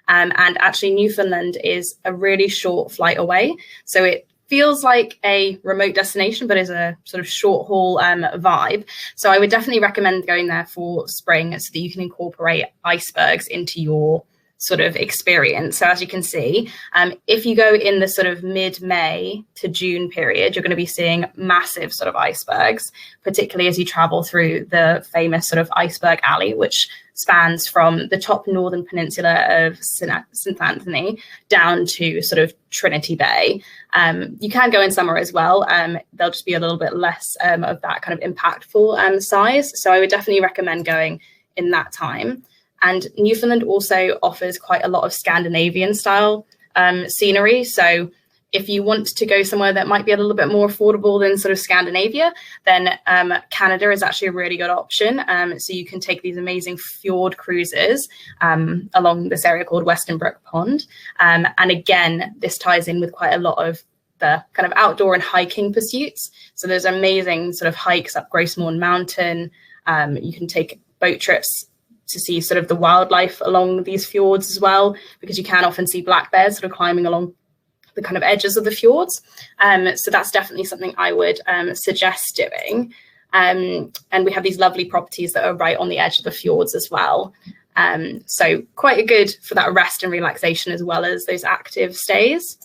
And actually Newfoundland is a really short flight away. So it feels like a remote destination, but is a sort of short haul vibe. So I would definitely recommend going there for spring so that you can incorporate icebergs into your sort of experience. So as you can see, if you go in the sort of mid-May to June period, you're going to be seeing massive sort of icebergs, particularly as you travel through the famous sort of iceberg alley, which spans from the top northern peninsula of St. Anthony down to sort of Trinity Bay. You can go in summer as well. There'll just be a little bit less of that kind of impactful size. So I would definitely recommend going in that time. And Newfoundland also offers quite a lot of Scandinavian style scenery. So if you want to go somewhere that might be a little bit more affordable than sort of Scandinavia, then Canada is actually a really good option. So you can take these amazing fjord cruises along this area called Western Brook Pond. And again, this ties in with quite a lot of the kind of outdoor and hiking pursuits. So there's amazing sort of hikes up Gracemorn Mountain. You can take boat trips to see sort of the wildlife along these fjords as well, because you can often see black bears sort of climbing along the kind of edges of the fjords. So that's definitely something I would suggest doing. And we have these lovely properties that are right on the edge of the fjords as well. So quite good for that rest and relaxation as well as those active stays.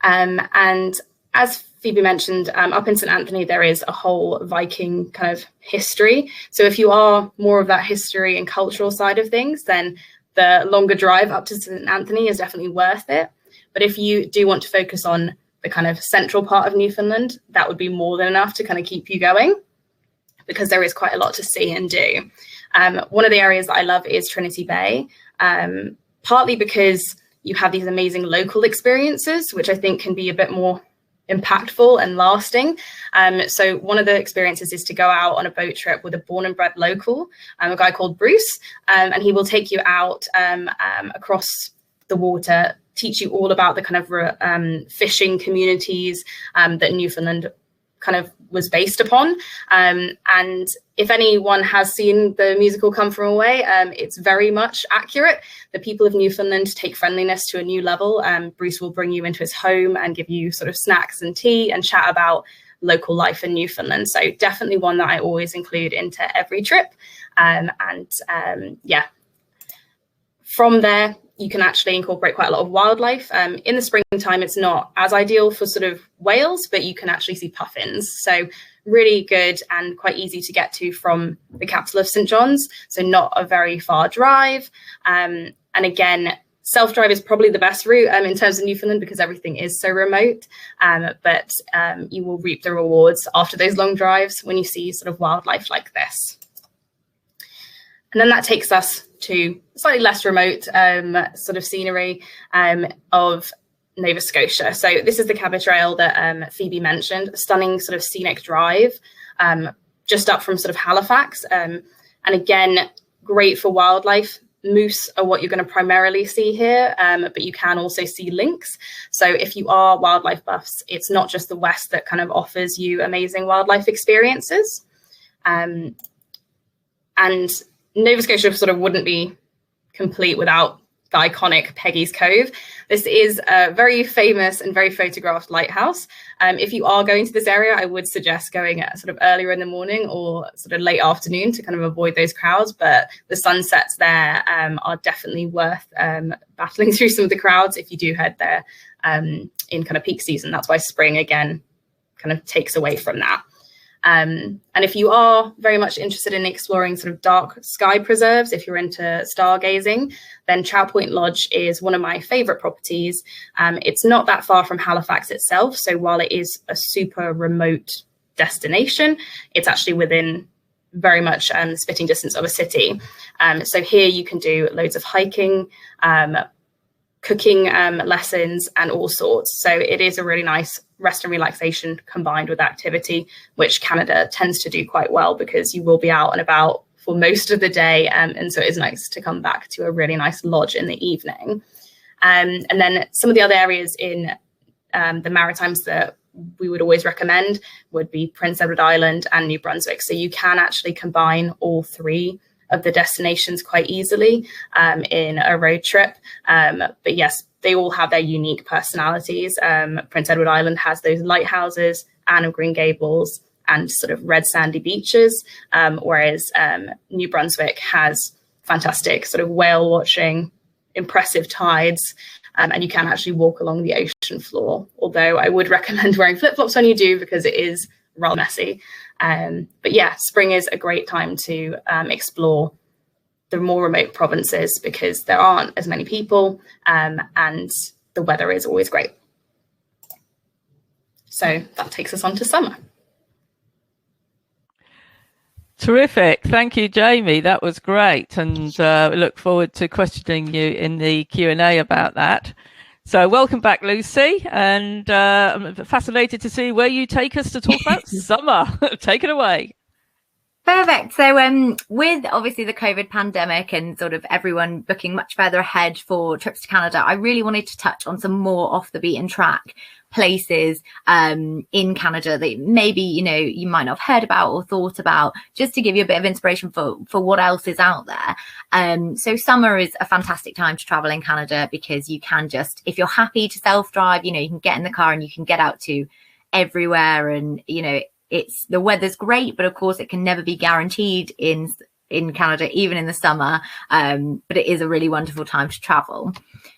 And as Phoebe mentioned, up in St. Anthony, there is a whole Viking kind of history. So if you are more of that history and cultural side of things, then the longer drive up to St. Anthony is definitely worth it. But if you do want to focus on the kind of central part of Newfoundland, that would be more than enough to kind of keep you going, because there is quite a lot to see and do. One of the areas that I love is Trinity Bay, partly because you have these amazing local experiences, which I think can be a bit more impactful and lasting. So one of the experiences is to go out on a boat trip with a born and bred local, a guy called Bruce, and he will take you out across the water teach you all about the kind of fishing communities that Newfoundland kind of was based upon. And if anyone has seen the musical Come From Away, it's very much accurate. The people of Newfoundland take friendliness to a new level. Bruce will bring you into his home and give you sort of snacks and tea and chat about local life in Newfoundland. So definitely one that I always include into every trip. Yeah, from there, you can actually incorporate quite a lot of wildlife. In the springtime, it's not as ideal for sort of whales, but you can actually see puffins. So really good and quite easy to get to from the capital of St. John's. So not a very far drive. And again, self-drive is probably the best route in terms of Newfoundland because everything is so remote. But you will reap the rewards after those long drives when you see sort of wildlife like this. And then that takes us to slightly less remote sort of scenery of Nova Scotia. So this is the Cabot Trail that Phoebe mentioned, a stunning sort of scenic drive just up from sort of Halifax. And again, great for wildlife. Moose are what you're going to primarily see here, but you can also see lynx. So if you are wildlife buffs, it's not just the West that kind of offers you amazing wildlife experiences. And Nova Scotia sort of wouldn't be complete without the iconic Peggy's Cove. This is a very famous and very photographed lighthouse. If you are going to this area, I would suggest going at sort of earlier in the morning or sort of late afternoon to kind of avoid those crowds. But the sunsets there are definitely worth battling through some of the crowds if you do head there in kind of peak season. That's why spring, again, kind of takes away from that. And if you are very much interested in exploring sort of dark sky preserves, if you're into stargazing, then Chow Point Lodge is one of my favorite properties. It's not that far from Halifax itself. So while it is a super remote destination, it's actually within very much spitting distance of a city. So here you can do loads of hiking, cooking lessons and all sorts. So it is a really nice rest and relaxation combined with activity, which Canada tends to do quite well because you will be out and about for most of the day. And so it is nice to come back to a really nice lodge in the evening. And then some of the other areas in the Maritimes that we would always recommend would be Prince Edward Island and New Brunswick. So you can actually combine all three of the destinations quite easily in a road trip. But yes, they all have their unique personalities. Prince Edward Island has those lighthouses, Anne of Green Gables, and sort of red sandy beaches, whereas New Brunswick has fantastic sort of whale watching, impressive tides, and you can actually walk along the ocean floor. Although I would recommend wearing flip-flops when you do because it is rather messy. But yeah, spring is a great time to explore the more remote provinces because there aren't as many people and the weather is always great. So that takes us on to summer. Terrific. Thank you, Jamie. That was great. And we look forward to questioning you in the Q&A about that. So welcome back, Lucy. And I'm fascinated to see where you take us to talk about summer. Take it away. Perfect. So with obviously the COVID pandemic and sort of everyone booking much further ahead for trips to Canada, I really wanted to touch on some more off the beaten track places in Canada that maybe, you know, you might not have heard about or thought about, just to give you a bit of inspiration for what else is out there. So summer is a fantastic time to travel in Canada because you can just, if you're happy to self-drive, you know, you can get in the car and you can get out to everywhere and, you know, the weather's great, but of course it can never be guaranteed in Canada, even in the summer. But it is a really wonderful time to travel.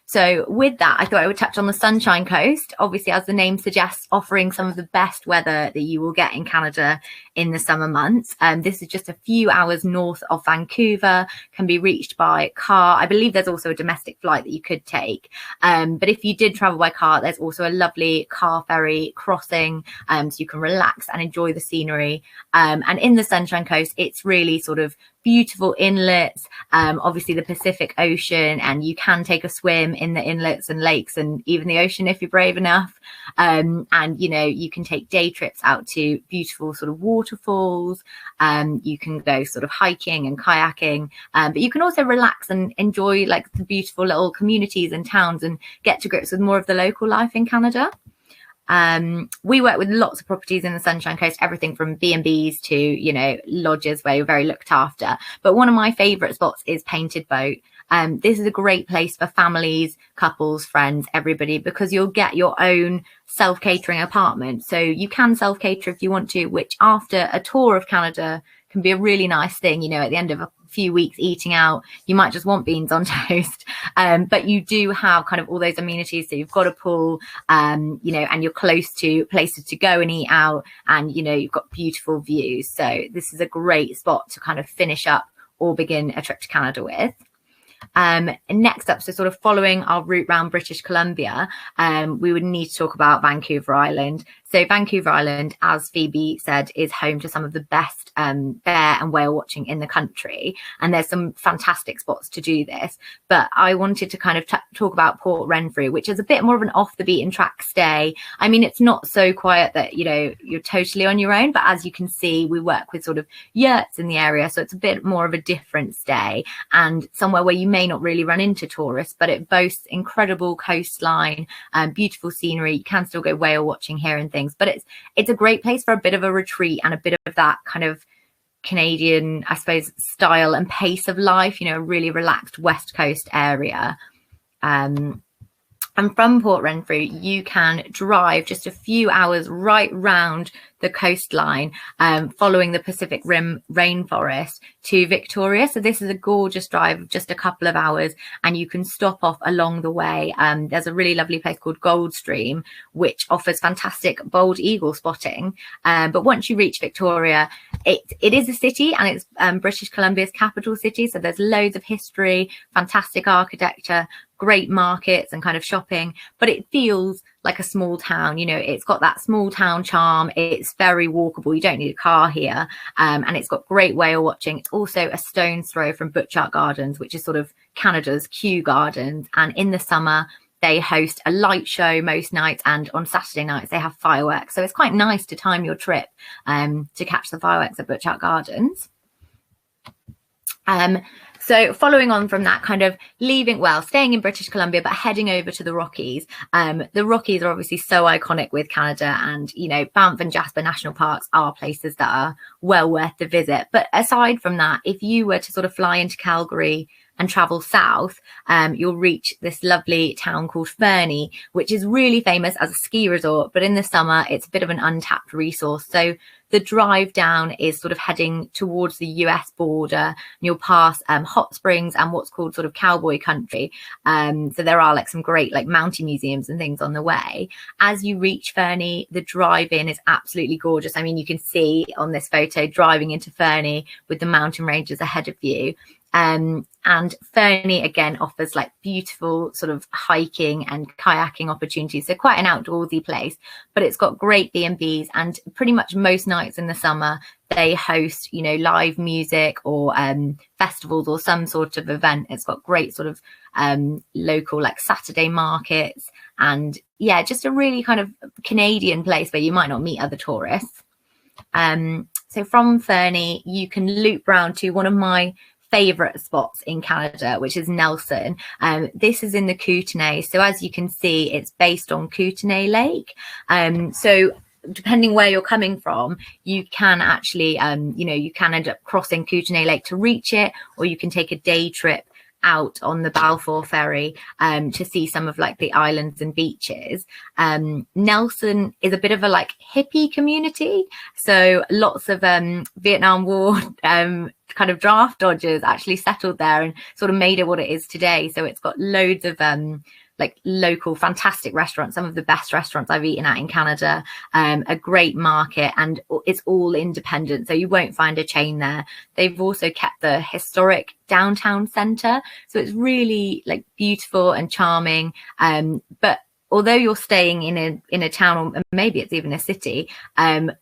So with that, I thought I would touch on the Sunshine Coast, obviously, as the name suggests, offering some of the best weather that you will get in Canada in the summer months. This is just a few hours north of Vancouver, can be reached by car. I believe there's also a domestic flight that you could take. But if you did travel by car, there's also a lovely car ferry crossing, so you can relax and enjoy the scenery. And in the Sunshine Coast, it's really sort of beautiful inlets, obviously the Pacific Ocean, and you can take a swim in the inlets and lakes and even the ocean if you're brave enough. And, you know, you can take day trips out to beautiful sort of waterfalls. You can go sort of hiking and kayaking, but you can also relax and enjoy like the beautiful little communities and towns and get to grips with more of the local life in Canada. We work with lots of properties in the Sunshine Coast, everything from B&Bs to, you know, lodges where you're very looked after. But one of my favourite spots is Painted Boat. This is a great place for families, couples, friends, everybody, because you'll get your own self-catering apartment. So you can self-cater if you want to, which after a tour of Canada can be a really nice thing. You know, at the end of a few weeks eating out, you might just want beans on toast. But you do have kind of all those amenities. So you've got a pool, you know, and you're close to places to go and eat out, and, you know, you've got beautiful views. So this is a great spot to kind of finish up or begin a trip to Canada with. Next up, so sort of following our route around British Columbia, we would need to talk about Vancouver Island. So Vancouver Island, as Phoebe said, is home to some of the best bear and whale watching in the country. And there's some fantastic spots to do this. But I wanted to kind of talk about Port Renfrew, which is a bit more of an off the beaten track stay. I mean, it's not so quiet that, you know, you're totally on your own. But as you can see, we work with sort of yurts in the area. So it's a bit more of a different stay and somewhere where you may not really run into tourists, but it boasts incredible coastline, beautiful scenery. You can still go whale watching here and things. But it's a great place for a bit of a retreat and a bit of that kind of Canadian, I suppose, style and pace of life, you know, a really relaxed West Coast area. And from Port Renfrew, you can drive just a few hours right round the coastline, following the Pacific Rim rainforest to Victoria. So this is a gorgeous drive of just a couple of hours, and you can stop off along the way. There's a really lovely place called Goldstream, which offers fantastic bald eagle spotting. But once you reach Victoria, it is a city, and it's British Columbia's capital city. So there's loads of history, fantastic architecture, great markets and kind of shopping, but it feels like a small town. You know, it's got that small town charm. It's very walkable. You don't need a car here. And it's got great whale watching. It's also a stone's throw from Butchart Gardens, which is sort of Canada's Kew Gardens. And in the summer, they host a light show most nights, and on Saturday nights they have fireworks. So it's quite nice to time your trip to catch the fireworks at Butchart Gardens. So following on from that, kind of staying in British Columbia, but heading over to the Rockies. The Rockies are obviously so iconic with Canada, and, you know, Banff and Jasper National Parks are places that are well worth the visit. But aside from that, if you were to sort of fly into Calgary and travel south, you'll reach this lovely town called Fernie, which is really famous as a ski resort. But in the summer, it's a bit of an untapped resource. So the drive down is sort of heading towards the US border, and you'll pass hot springs and what's called sort of cowboy country. So there are like some great like mountain museums and things on the way. As you reach Fernie, the drive in is absolutely gorgeous. I mean, you can see on this photo driving into Fernie with the mountain ranges ahead of you. And Fernie again offers like beautiful sort of hiking and kayaking opportunities. So quite an outdoorsy place, but it's got great B&Bs, and pretty much most nights in the summer they host, you know, live music or festivals or some sort of event. It's got great sort of local like Saturday markets, and yeah, just a really kind of Canadian place where you might not meet other tourists. So from Fernie, you can loop round to one of my favorite spots in Canada, which is Nelson. This is in the Kootenay. So as you can see, it's based on Kootenay Lake. So depending where you're coming from, you can actually, you know, you can end up crossing Kootenay Lake to reach it, or you can take a day trip out on the Balfour ferry to see some of like the islands and beaches. Nelson is a bit of a like hippie community, so lots of Vietnam War kind of draft dodgers actually settled there and sort of made it what it is today. So it's got loads of like local fantastic restaurants, some of the best restaurants I've eaten at in Canada, a great market, and it's all independent, so you won't find a chain there. They've also kept the historic downtown centre, so it's really like beautiful and charming. But although you're staying in a town, or maybe it's even a city,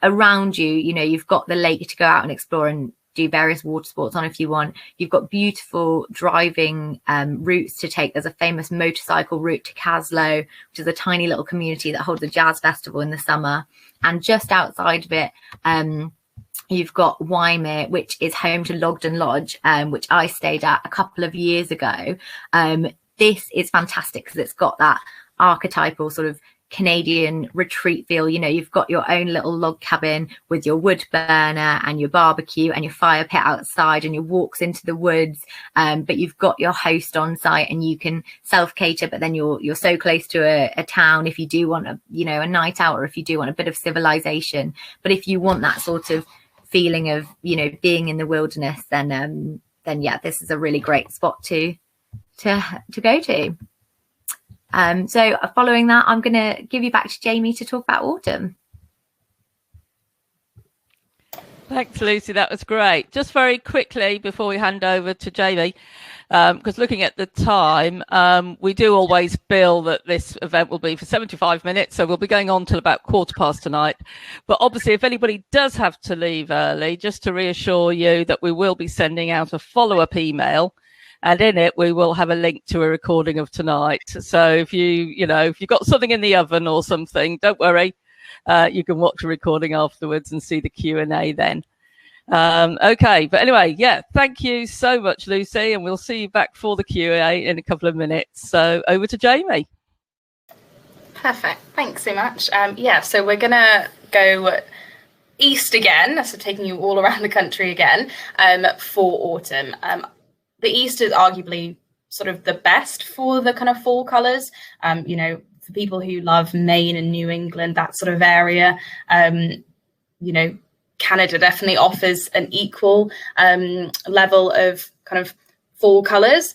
around you, you know, you've got the lake to go out and explore, and do various water sports on if you want. You've got beautiful driving routes to take. There's a famous motorcycle route to Caslow, which is a tiny little community that holds a jazz festival in the summer. And just outside of it, you've got Wymer, which is home to Logden Lodge, which I stayed at a couple of years ago. This is fantastic because it's got that archetypal sort of Canadian retreat feel. You know, you've got your own little log cabin with your wood burner and your barbecue and your fire pit outside and your walks into the woods, but you've got your host on site and you can self-cater, but then you're so close to a town if you do want a night out, or if you do want a bit of civilization. But if you want that sort of feeling of being in the wilderness, then yeah, this is a really great spot to go to. So following that, I'm going to give you back to Jamie to talk about autumn. Thanks, Lucy. That was great. Just very quickly before we hand over to Jamie, because looking at the time, we do always bill that this event will be for 75 minutes. So we'll be going on till about 15:15 tonight. But obviously, if anybody does have to leave early, just to reassure you that we will be sending out a follow-up email. And in it, we will have a link to a recording of tonight. So if if you've got something in the oven or something, don't worry. You can watch a recording afterwards and see the Q&A then. Okay. But anyway, yeah, thank you so much, Lucy. And we'll see you back for the Q&A in a couple of minutes. So over to Jamie. Perfect. Thanks so much. So we're going to go east again. So taking you all around the country again for autumn. The east is arguably sort of the best for the kind of fall colours. For people who love Maine and New England, that sort of area, Canada definitely offers an equal level of kind of fall colours.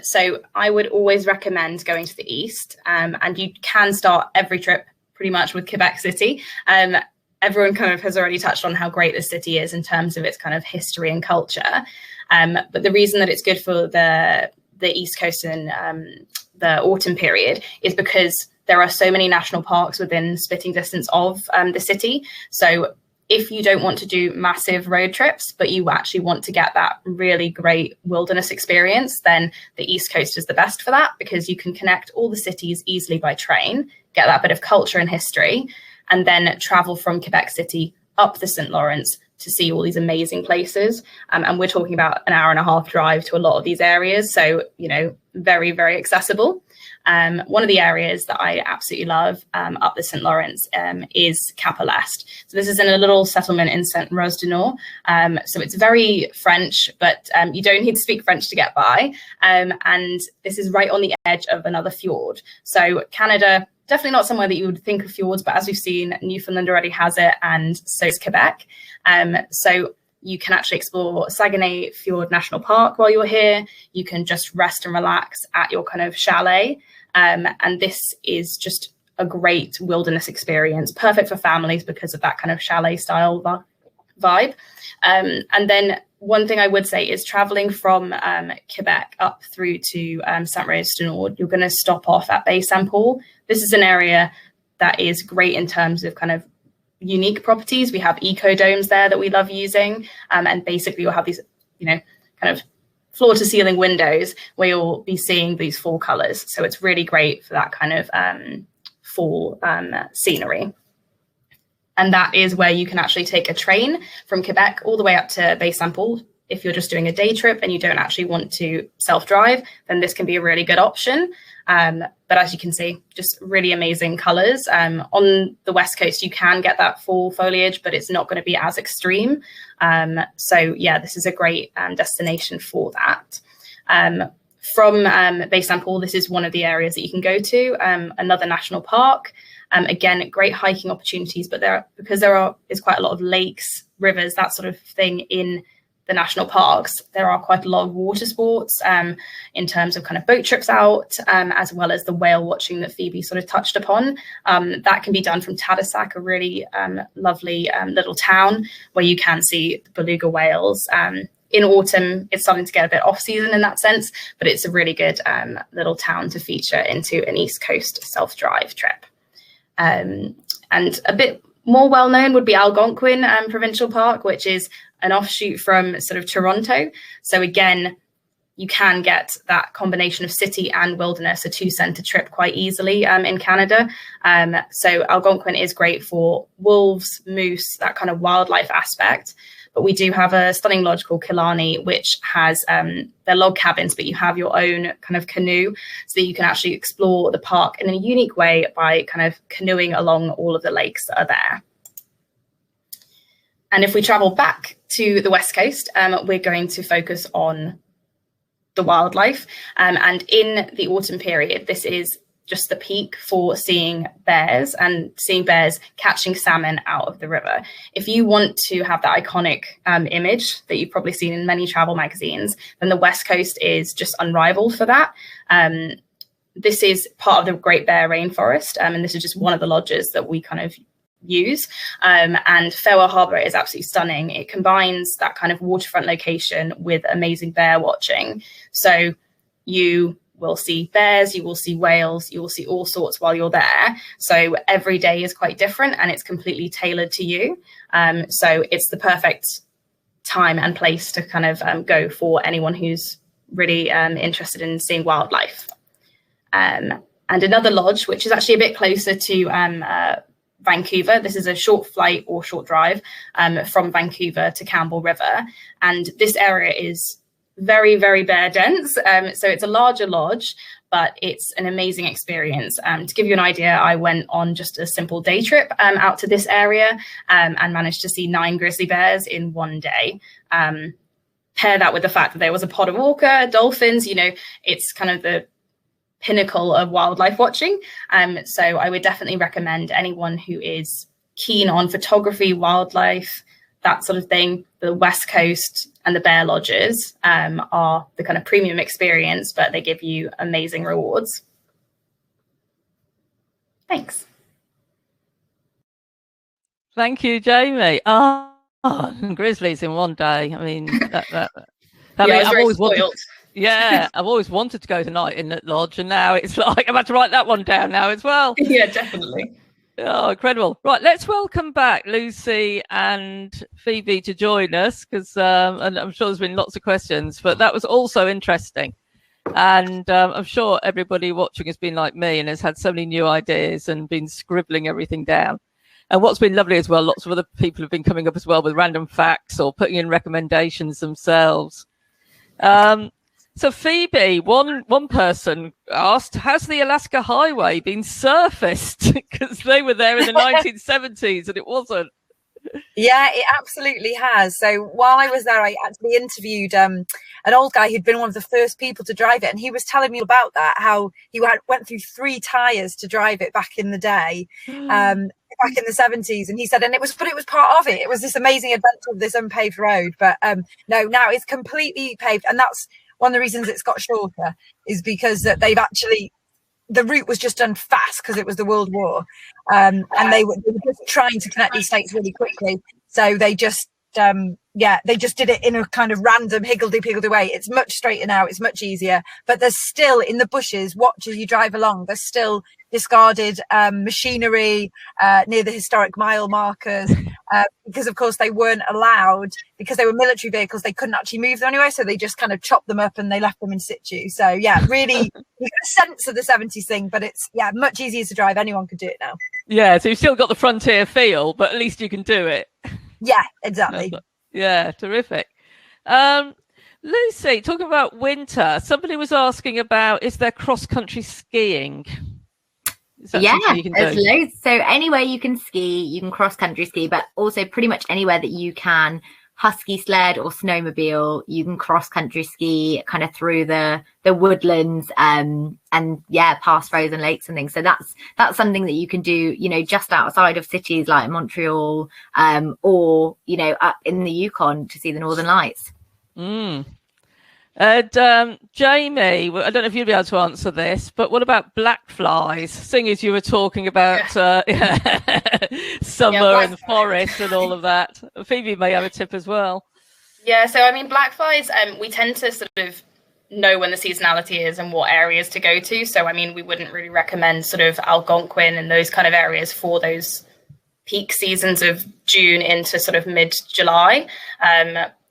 So I would always recommend going to the east, and you can start every trip pretty much with Quebec City. Everyone kind of has already touched on how great this city is in terms of its kind of history and culture. But the reason that it's good for the East Coast and the autumn period is because there are so many national parks within spitting distance of the city. So if you don't want to do massive road trips, but you actually want to get that really great wilderness experience, then the East Coast is the best for that, because you can connect all the cities easily by train, get that bit of culture and history, and then travel from Quebec City up the St. Lawrence to see all these amazing places. And we're talking about an hour and a half drive to a lot of these areas. So, very, very accessible. One of the areas that I absolutely love up the St. Lawrence is Cap-a-Lest. So this is in a little settlement in Saint-Rose-du-Nord. So it's very French, but you don't need to speak French to get by. And this is right on the edge of another fjord. So Canada, definitely not somewhere that you would think of fjords, but as we've seen, Newfoundland already has it, and so is Quebec. So you can actually explore Saguenay Fjord National Park while you're here. You can just rest and relax at your kind of chalet. And this is just a great wilderness experience, perfect for families because of that kind of chalet style vibe. And then one thing I would say is traveling from Quebec up through to Saint-Rose-du-Nord, you're going to stop off at Bay-Saint-Paul. This is an area that is great in terms of kind of unique properties. We have eco-domes there that we love using. And basically you'll have these, kind of floor to ceiling windows where you'll be seeing these fall colours. So it's really great for that kind of fall scenery. And that is where you can actually take a train from Quebec all the way up to Bay-Saint-Paul. If you're just doing a day trip and you don't actually want to self-drive, then this can be a really good option. But as you can see, just really amazing colours. On the West Coast, you can get that fall foliage, but it's not going to be as extreme. So yeah, this is a great destination for that. From Bay-Saint-Paul, this is one of the areas that you can go to, another national park. Again, great hiking opportunities, but because there is quite a lot of lakes, rivers, that sort of thing in the national parks, there are quite a lot of water sports in terms of kind of boat trips out, as well as the whale watching that Phoebe sort of touched upon. That can be done from Tadoussac, a really lovely little town where you can see the beluga whales. In autumn, it's starting to get a bit off season in that sense, but it's a really good little town to feature into an East Coast self-drive trip. And a bit more well-known would be Algonquin Provincial Park, which is an offshoot from sort of Toronto. So again, you can get that combination of city and wilderness, a 2-center trip quite easily in Canada. So Algonquin is great for wolves, moose, that kind of wildlife aspect. But we do have a stunning lodge called Killarney, which has their log cabins, but you have your own kind of canoe, so that you can actually explore the park in a unique way by kind of canoeing along all of the lakes that are there. And if we travel back to the West Coast, we're going to focus on the wildlife. And in the autumn period, this is just the peak for seeing bears and seeing bears catching salmon out of the river. If you want to have that iconic image that you've probably seen in many travel magazines, then the West Coast is just unrivaled for that. This is part of the Great Bear Rainforest, and this is just one of the lodges that we kind of use. And Farewell Harbour is absolutely stunning. It combines that kind of waterfront location with amazing bear watching. So you will see bears, you will see whales, you will see all sorts while you're there. So every day is quite different and it's completely tailored to you. So it's the perfect time and place to kind of go for anyone who's really interested in seeing wildlife. And another lodge, which is actually a bit closer to Vancouver. This is a short flight or short drive from Vancouver to Campbell River. And this area is very, very bear dense. So it's a larger lodge, but it's an amazing experience. To give you an idea, I went on just a simple day trip out to this area and managed to see 9 grizzly bears in one day. Pair that with the fact that there was a potter walker, dolphins, you know, it's kind of the pinnacle of wildlife watching. So I would definitely recommend anyone who is keen on photography, wildlife, that sort of thing. The West Coast and the bear lodges are the kind of premium experience, but they give you amazing rewards. Thanks. Thank you, Jamie. Grizzlies in one day. I mean, I've always wanted. Yeah, I've always wanted to go tonight in that lodge, and now it's like I'm about to write that one down now as well. Yeah, definitely. Oh, incredible. Right, let's welcome back Lucy and Phoebe to join us, because and I'm sure there's been lots of questions, but that was also interesting. And I'm sure everybody watching has been like me and has had so many new ideas and been scribbling everything down. And what's been lovely as well, lots of other people have been coming up as well with random facts or putting in recommendations themselves. So Phoebe, one person asked, has the Alaska Highway been surfaced? Because they were there in the 1970s and it wasn't. Yeah, it absolutely has. So while I was there, I actually interviewed an old guy who'd been one of the first people to drive it. And he was telling me about that, how he went through 3 tires to drive it back in the day, back in the 70s. And he said, but it was part of it. It was this amazing adventure of this unpaved road. But no, now it's completely paved. And that's one of the reasons it's got shorter, is because that the route was just done fast because it was the World War, and they were just trying to connect these states really quickly. So they just did it in a kind of random higgledy-piggledy way. It's much straighter now. It's much easier. But there's still in the bushes, watch as you drive along, there's still discarded machinery near the historic mile markers, because of course they weren't allowed, because they were military vehicles, they couldn't actually move them anyway, so they just kind of chopped them up and they left them in situ. So yeah, really you get a sense of the 70s thing, but it's much easier to drive. Anyone could do it now. Yeah, so you've still got the frontier feel, but at least you can do it. Yeah, exactly. Yeah, terrific. Lucy, talking about winter, somebody was asking about, is there cross-country skiing? Yeah, there's loads. So anywhere you can ski, you can cross-country ski, but also pretty much anywhere that you can husky sled or snowmobile, you can cross-country ski kind of through the woodlands and past frozen lakes and things. So that's something that you can do, just outside of cities like Montreal, or up in the Yukon to see the Northern Lights. Jamie, I don't know if you'd be able to answer this, but what about black flies? Seeing as you were talking about summer and forest and all of that, Phoebe may have a tip as well. Yeah, so I mean, black flies, we tend to sort of know when the seasonality is and what areas to go to. So I mean, we wouldn't really recommend sort of Algonquin and those kind of areas for those peak seasons of June into sort of mid-July.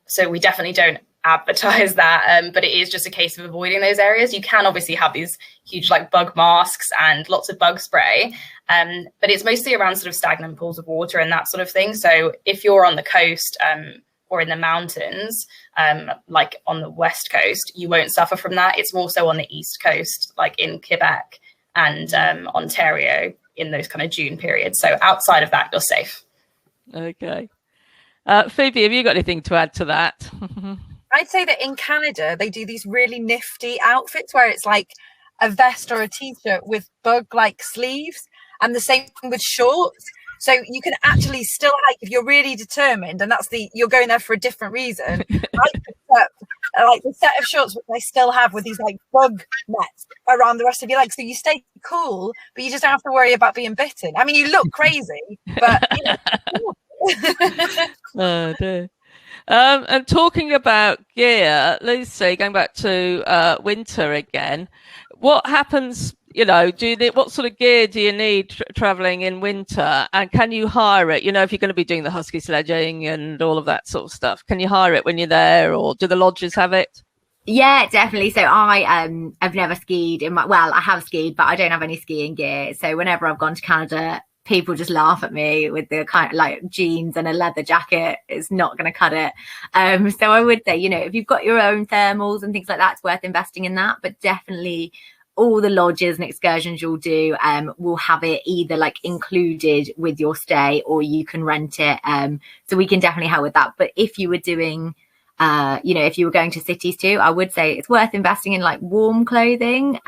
So we definitely don't advertise that, but it is just a case of avoiding those areas. You can obviously have these huge like bug masks and lots of bug spray, but it's mostly around sort of stagnant pools of water and that sort of thing. So if you're on the coast or in the mountains, like on the west coast, you won't suffer from that. It's more so on the east coast, like in Quebec and Ontario in those kind of June periods. So outside of that, you're safe. Okay. Phoebe, have you got anything to add to that? I'd say that in Canada, they do these really nifty outfits where it's like a vest or a t-shirt with bug-like sleeves, and the same with shorts. So you can actually still hike if you're really determined, and you're going there for a different reason. Like the set of shorts which I still have with these like bug nets around the rest of your legs, so you stay cool, but you just don't have to worry about being bitten. I mean, you look crazy, but Oh dear. And talking about gear, Lucy, going back to winter again, what happens? What sort of gear do you need traveling in winter? And can you hire it? If you're going to be doing the husky sledging and all of that sort of stuff, can you hire it when you're there, or do the lodges have it? Yeah, definitely. So I have never skied I have skied, but I don't have any skiing gear. So whenever I've gone to Canada, people just laugh at me with the kind of like jeans and a leather jacket. It's not going to cut it. So I would say, if you've got your own thermals and things like that, it's worth investing in that. But definitely all the lodges and excursions you'll do will have it either like included with your stay, or you can rent it. So we can definitely help with that. But if you were doing, if you were going to cities too, I would say it's worth investing in like warm clothing.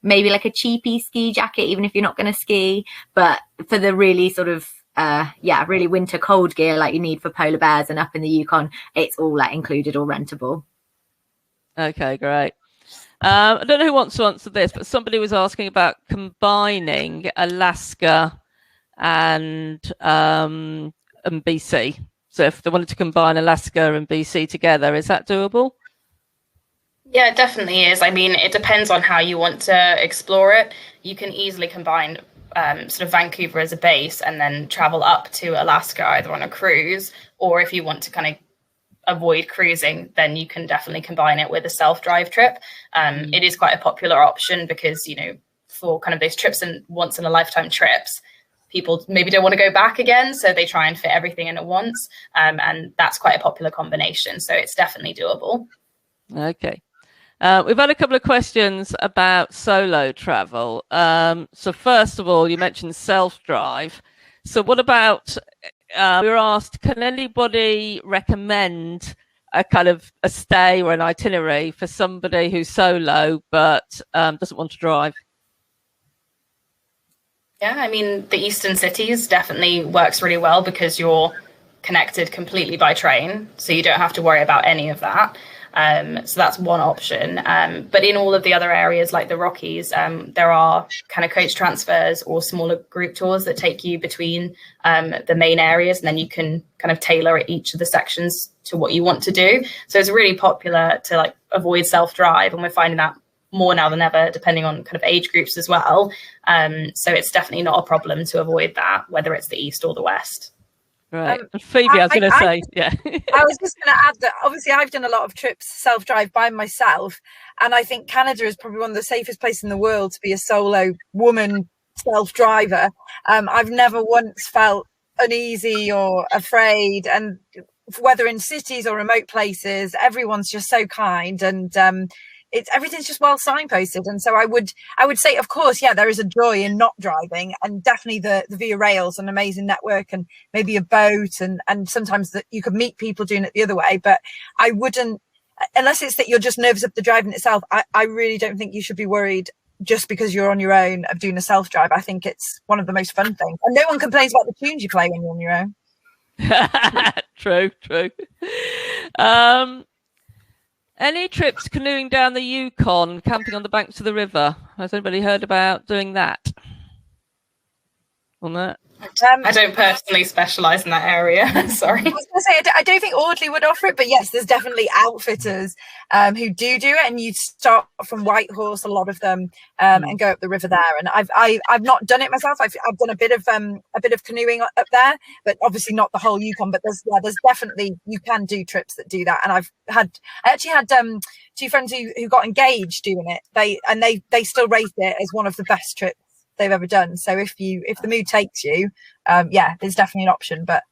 Maybe like a cheapy ski jacket, even if you're not going to ski. But for the really sort of, really winter cold gear like you need for polar bears and up in the Yukon, it's all like included or rentable. Okay, great. I don't know who wants to answer this, but somebody was asking about combining Alaska and BC. So if they wanted to combine Alaska and BC together, is that doable? Yeah, it definitely is. I mean, it depends on how you want to explore it. You can easily combine sort of Vancouver as a base and then travel up to Alaska either on a cruise, or if you want to kind of avoid cruising, then you can definitely combine it with a self-drive trip. It is quite a popular option because, for kind of those trips and once in a lifetime trips, people maybe don't want to go back again. So they try and fit everything in at once. And that's quite a popular combination. So it's definitely doable. Okay. We've had a couple of questions about solo travel. So first of all, you mentioned self-drive. So what about, we were asked, can anybody recommend a kind of a stay or an itinerary for somebody who's solo but doesn't want to drive? Yeah, I mean, the eastern cities definitely works really well because you're connected completely by train. So you don't have to worry about any of that. So that's one option. But in all of the other areas like the Rockies, there are kind of coach transfers or smaller group tours that take you between the main areas, and then you can kind of tailor each of the sections to what you want to do. So it's really popular to like avoid self-drive, and we're finding that more now than ever, depending on kind of age groups as well. So it's definitely not a problem to avoid that, whether it's the East or the West. Right. Phoebe, I was going to say, yeah. I was just going to add that obviously I've done a lot of trips self-drive by myself, and I think Canada is probably one of the safest places in the world to be a solo woman self-driver. I've never once felt uneasy or afraid, and whether in cities or remote places, everyone's just so kind, and everything's just well signposted. And so I would say, of course, yeah, there is a joy in not driving, and definitely the Via Rail's an amazing network, and maybe a boat, and sometimes that you could meet people doing it the other way. But I wouldn't, unless it's that you're just nervous of the driving itself, I really don't think you should be worried just because you're on your own of doing a self-drive. I think it's one of the most fun things, and no one complains about the tunes you play when you're on your own. True. Any trips canoeing down the Yukon, camping on the banks of the river? Has anybody heard about doing that? On that? I don't personally specialise in that area. Sorry. I was going to say, I don't think Audley would offer it, but yes, there's definitely outfitters who do it, and you start from Whitehorse, a lot of them, and go up the river there. And I've not done it myself. I've done a bit of canoeing up there, but obviously not the whole Yukon. But there's definitely, you can do trips that do that. And I actually had two friends who got engaged doing it. They still rate it as one of the best trips they've ever done. So if the mood takes you, there's definitely an option. But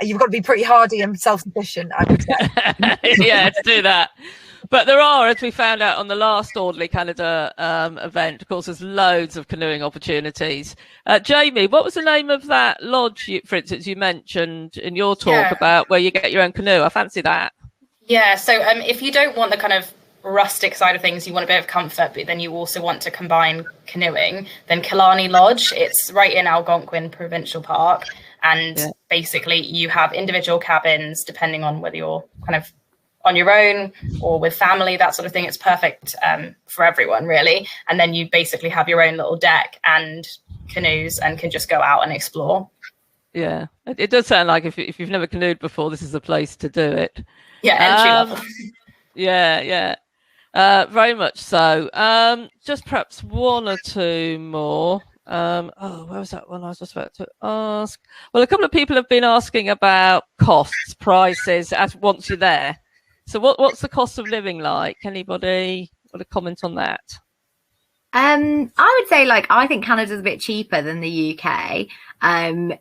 you've got to be pretty hardy and self-sufficient, I would say. Yeah, to do that. But there are, as we found out on the last Audley Canada event, of course, there's loads of canoeing opportunities. Jamie, what was the name of that lodge, for instance, you mentioned in your talk about where you get your own canoe? I fancy that. Yeah, so if you don't want the kind of rustic side of things, you want a bit of comfort, but then you also want to combine canoeing, then Killarney Lodge, it's right in Algonquin Provincial Park, and basically you have individual cabins depending on whether you're kind of on your own or with family, that sort of thing. It's perfect for everyone, really. And then you basically have your own little deck and canoes and can just go out and explore. Yeah, it does sound like if you've never canoed before, this is the place to do it. Yeah, entry level. Yeah. Very much so. Just perhaps one or two more. Where was that one I was just about to ask? Well, a couple of people have been asking about costs, prices, as once you're there. So what's the cost of living like? Anybody want to comment on that? I would say, I think Canada's a bit cheaper than the UK.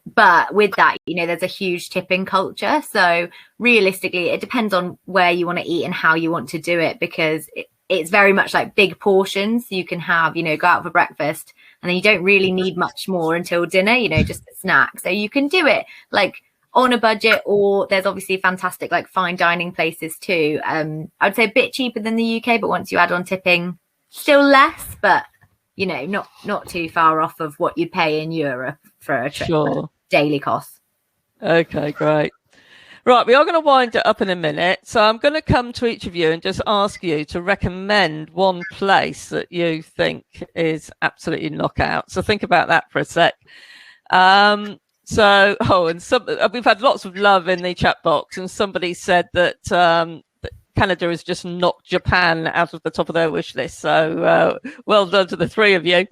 But with that, there's a huge tipping culture. So realistically, it depends on where you want to eat and how you want to do it, because it's very much like big portions. You can have, go out for breakfast and then you don't really need much more until dinner, just a snack. So you can do it on a budget, or there's obviously fantastic fine dining places too. I would say a bit cheaper than the UK, but once you add on tipping, still less, but not too far off of what you'd pay in Europe for a trip. Sure. Daily costs. Okay, great. Right, we are going to wind it up in a minute. So I'm going to come to each of you and just ask you to recommend one place that you think is absolutely knockout. So think about that for a sec. We've had lots of love in the chat box, and somebody said that Canada has just knocked Japan out of the top of their wish list. So well done to the three of you.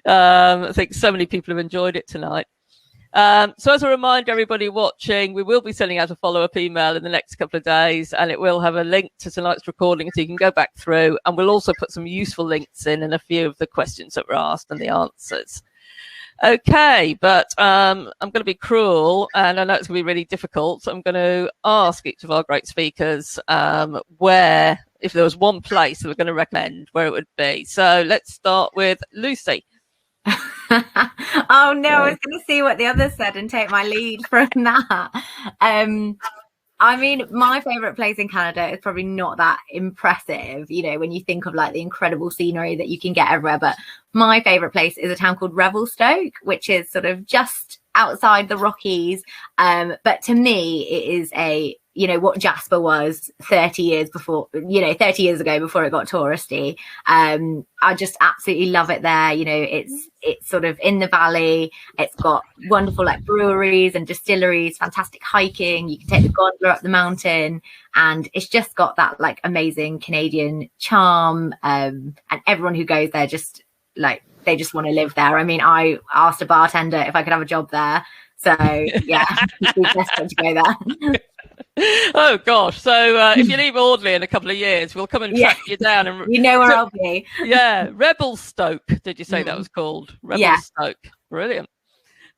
I think so many people have enjoyed it tonight. So as a reminder, everybody watching, we will be sending out a follow-up email in the next couple of days, and it will have a link to tonight's recording so you can go back through, and we'll also put some useful links in and a few of the questions that were asked and the answers. Okay, but I'm going to be cruel, and I know it's going to be really difficult. So I'm going to ask each of our great speakers where, if there was one place that we're going to recommend, where it would be. So let's start with Lucy. Oh no, I was going to see what the others said and take my lead from that. I mean, my favourite place in Canada is probably not that impressive, when you think of the incredible scenery that you can get everywhere. But my favourite place is a town called Revelstoke, which is sort of just outside the Rockies. But to me, it is what Jasper was 30 years ago before it got touristy. I just absolutely love it there. It's sort of in the valley. It's got wonderful breweries and distilleries, fantastic hiking. You can take the gondola up the mountain, and it's just got that amazing Canadian charm. And everyone who goes there just they just want to live there. I mean, I asked a bartender if I could have a job there. So yeah, we're desperate to go there. Oh gosh! So if you leave Audley in a couple of years, we'll come and track you down, and where I'll be. Yeah, Revelstoke. Did you say that was called Revelstoke? Yeah. Brilliant.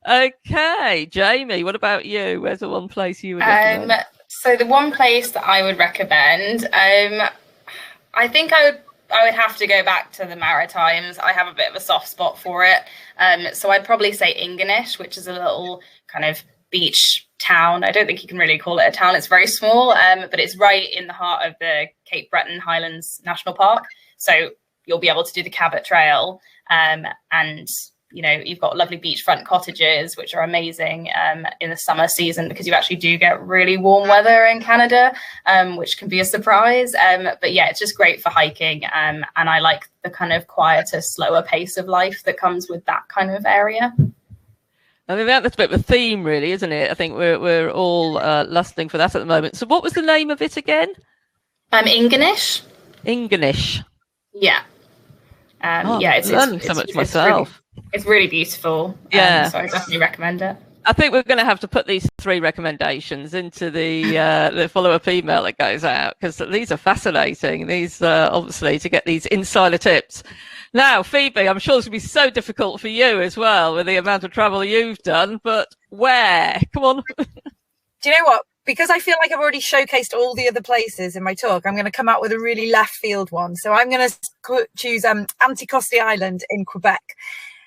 Okay, Jamie, what about you? Where's the one place you would recommend? So the one place that I would recommend, I think I would have to go back to the Maritimes. I have a bit of a soft spot for it. So I'd probably say Ingonish, which is a little kind of beach town. I don't think you can really call it a town. It's very small, but it's right in the heart of the Cape Breton Highlands National Park. So you'll be able to do the Cabot Trail, and you've got lovely beachfront cottages, which are amazing in the summer season, because you actually do get really warm weather in Canada, which can be a surprise. But yeah, it's just great for hiking, and I like the kind of quieter, slower pace of life that comes with that kind of area. I mean, that's a bit of a theme, really, isn't it? I think we're all lusting for that at the moment. So, what was the name of it again? Ingonish. Ingonish. Yeah. It's learning so much myself. It's really beautiful. Yeah. So I definitely recommend it. I think we're going to have to put these 3 recommendations into the follow-up email that goes out, because these are fascinating. These obviously to get these insider tips. Now, Phoebe, I'm sure it's going to be so difficult for you as well with the amount of travel you've done, but where? Come on. Do you know what? Because I feel like I've already showcased all the other places in my talk, I'm going to come out with a really left field one. So I'm going to choose Anticosti Island in Quebec.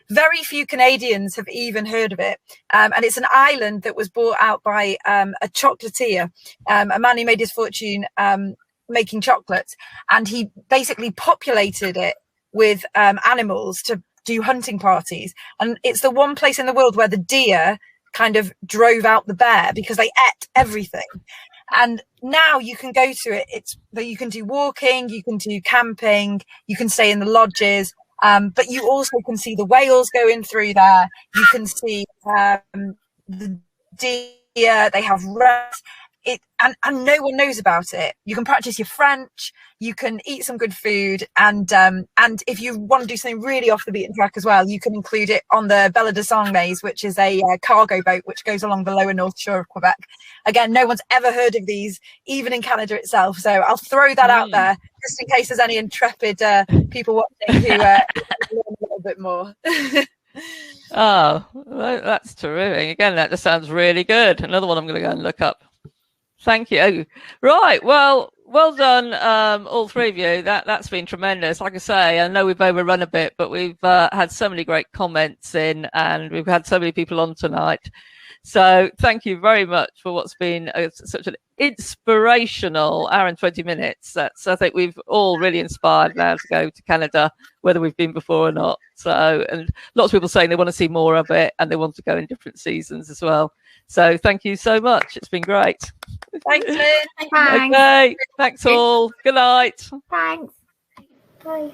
Very few Canadians have even heard of it. And it's an island that was bought out by a chocolatier, a man who made his fortune making chocolates. And he basically populated it with animals to do hunting parties. And it's the one place in the world where the deer kind of drove out the bear because they ate everything. And now you can go to it. It's that you can do walking, you can do camping, you can stay in the lodges. But you also can see the whales going through there. You can see the deer. They have rats. And no one knows about it. You can practice your French. You can eat some good food, and if you want to do something really off the beaten track as well, you can include it on the Belle de Sangmaise, which is a cargo boat which goes along the lower north shore of Quebec. Again, no one's ever heard of these, even in Canada itself. So I'll throw that out there just in case there's any intrepid people watching who learn a little bit more. Oh, that's terrific. Again, that just sounds really good. Another one I'm going to go and look up. Thank you. Right. Well done, all 3 of you. That's been tremendous. Like I say, I know we've overrun a bit, but we've had so many great comments in, and we've had so many people on tonight. So thank you very much for what's been such an inspirational hour and 20 minutes. I think we've all really inspired now to go to Canada, whether we've been before or not. So, and lots of people saying they want to see more of it and they want to go in different seasons as well. So thank you so much. It's been great. Thanks, Lynn. Thanks. Okay. Thanks all. Good night. Thanks. Bye.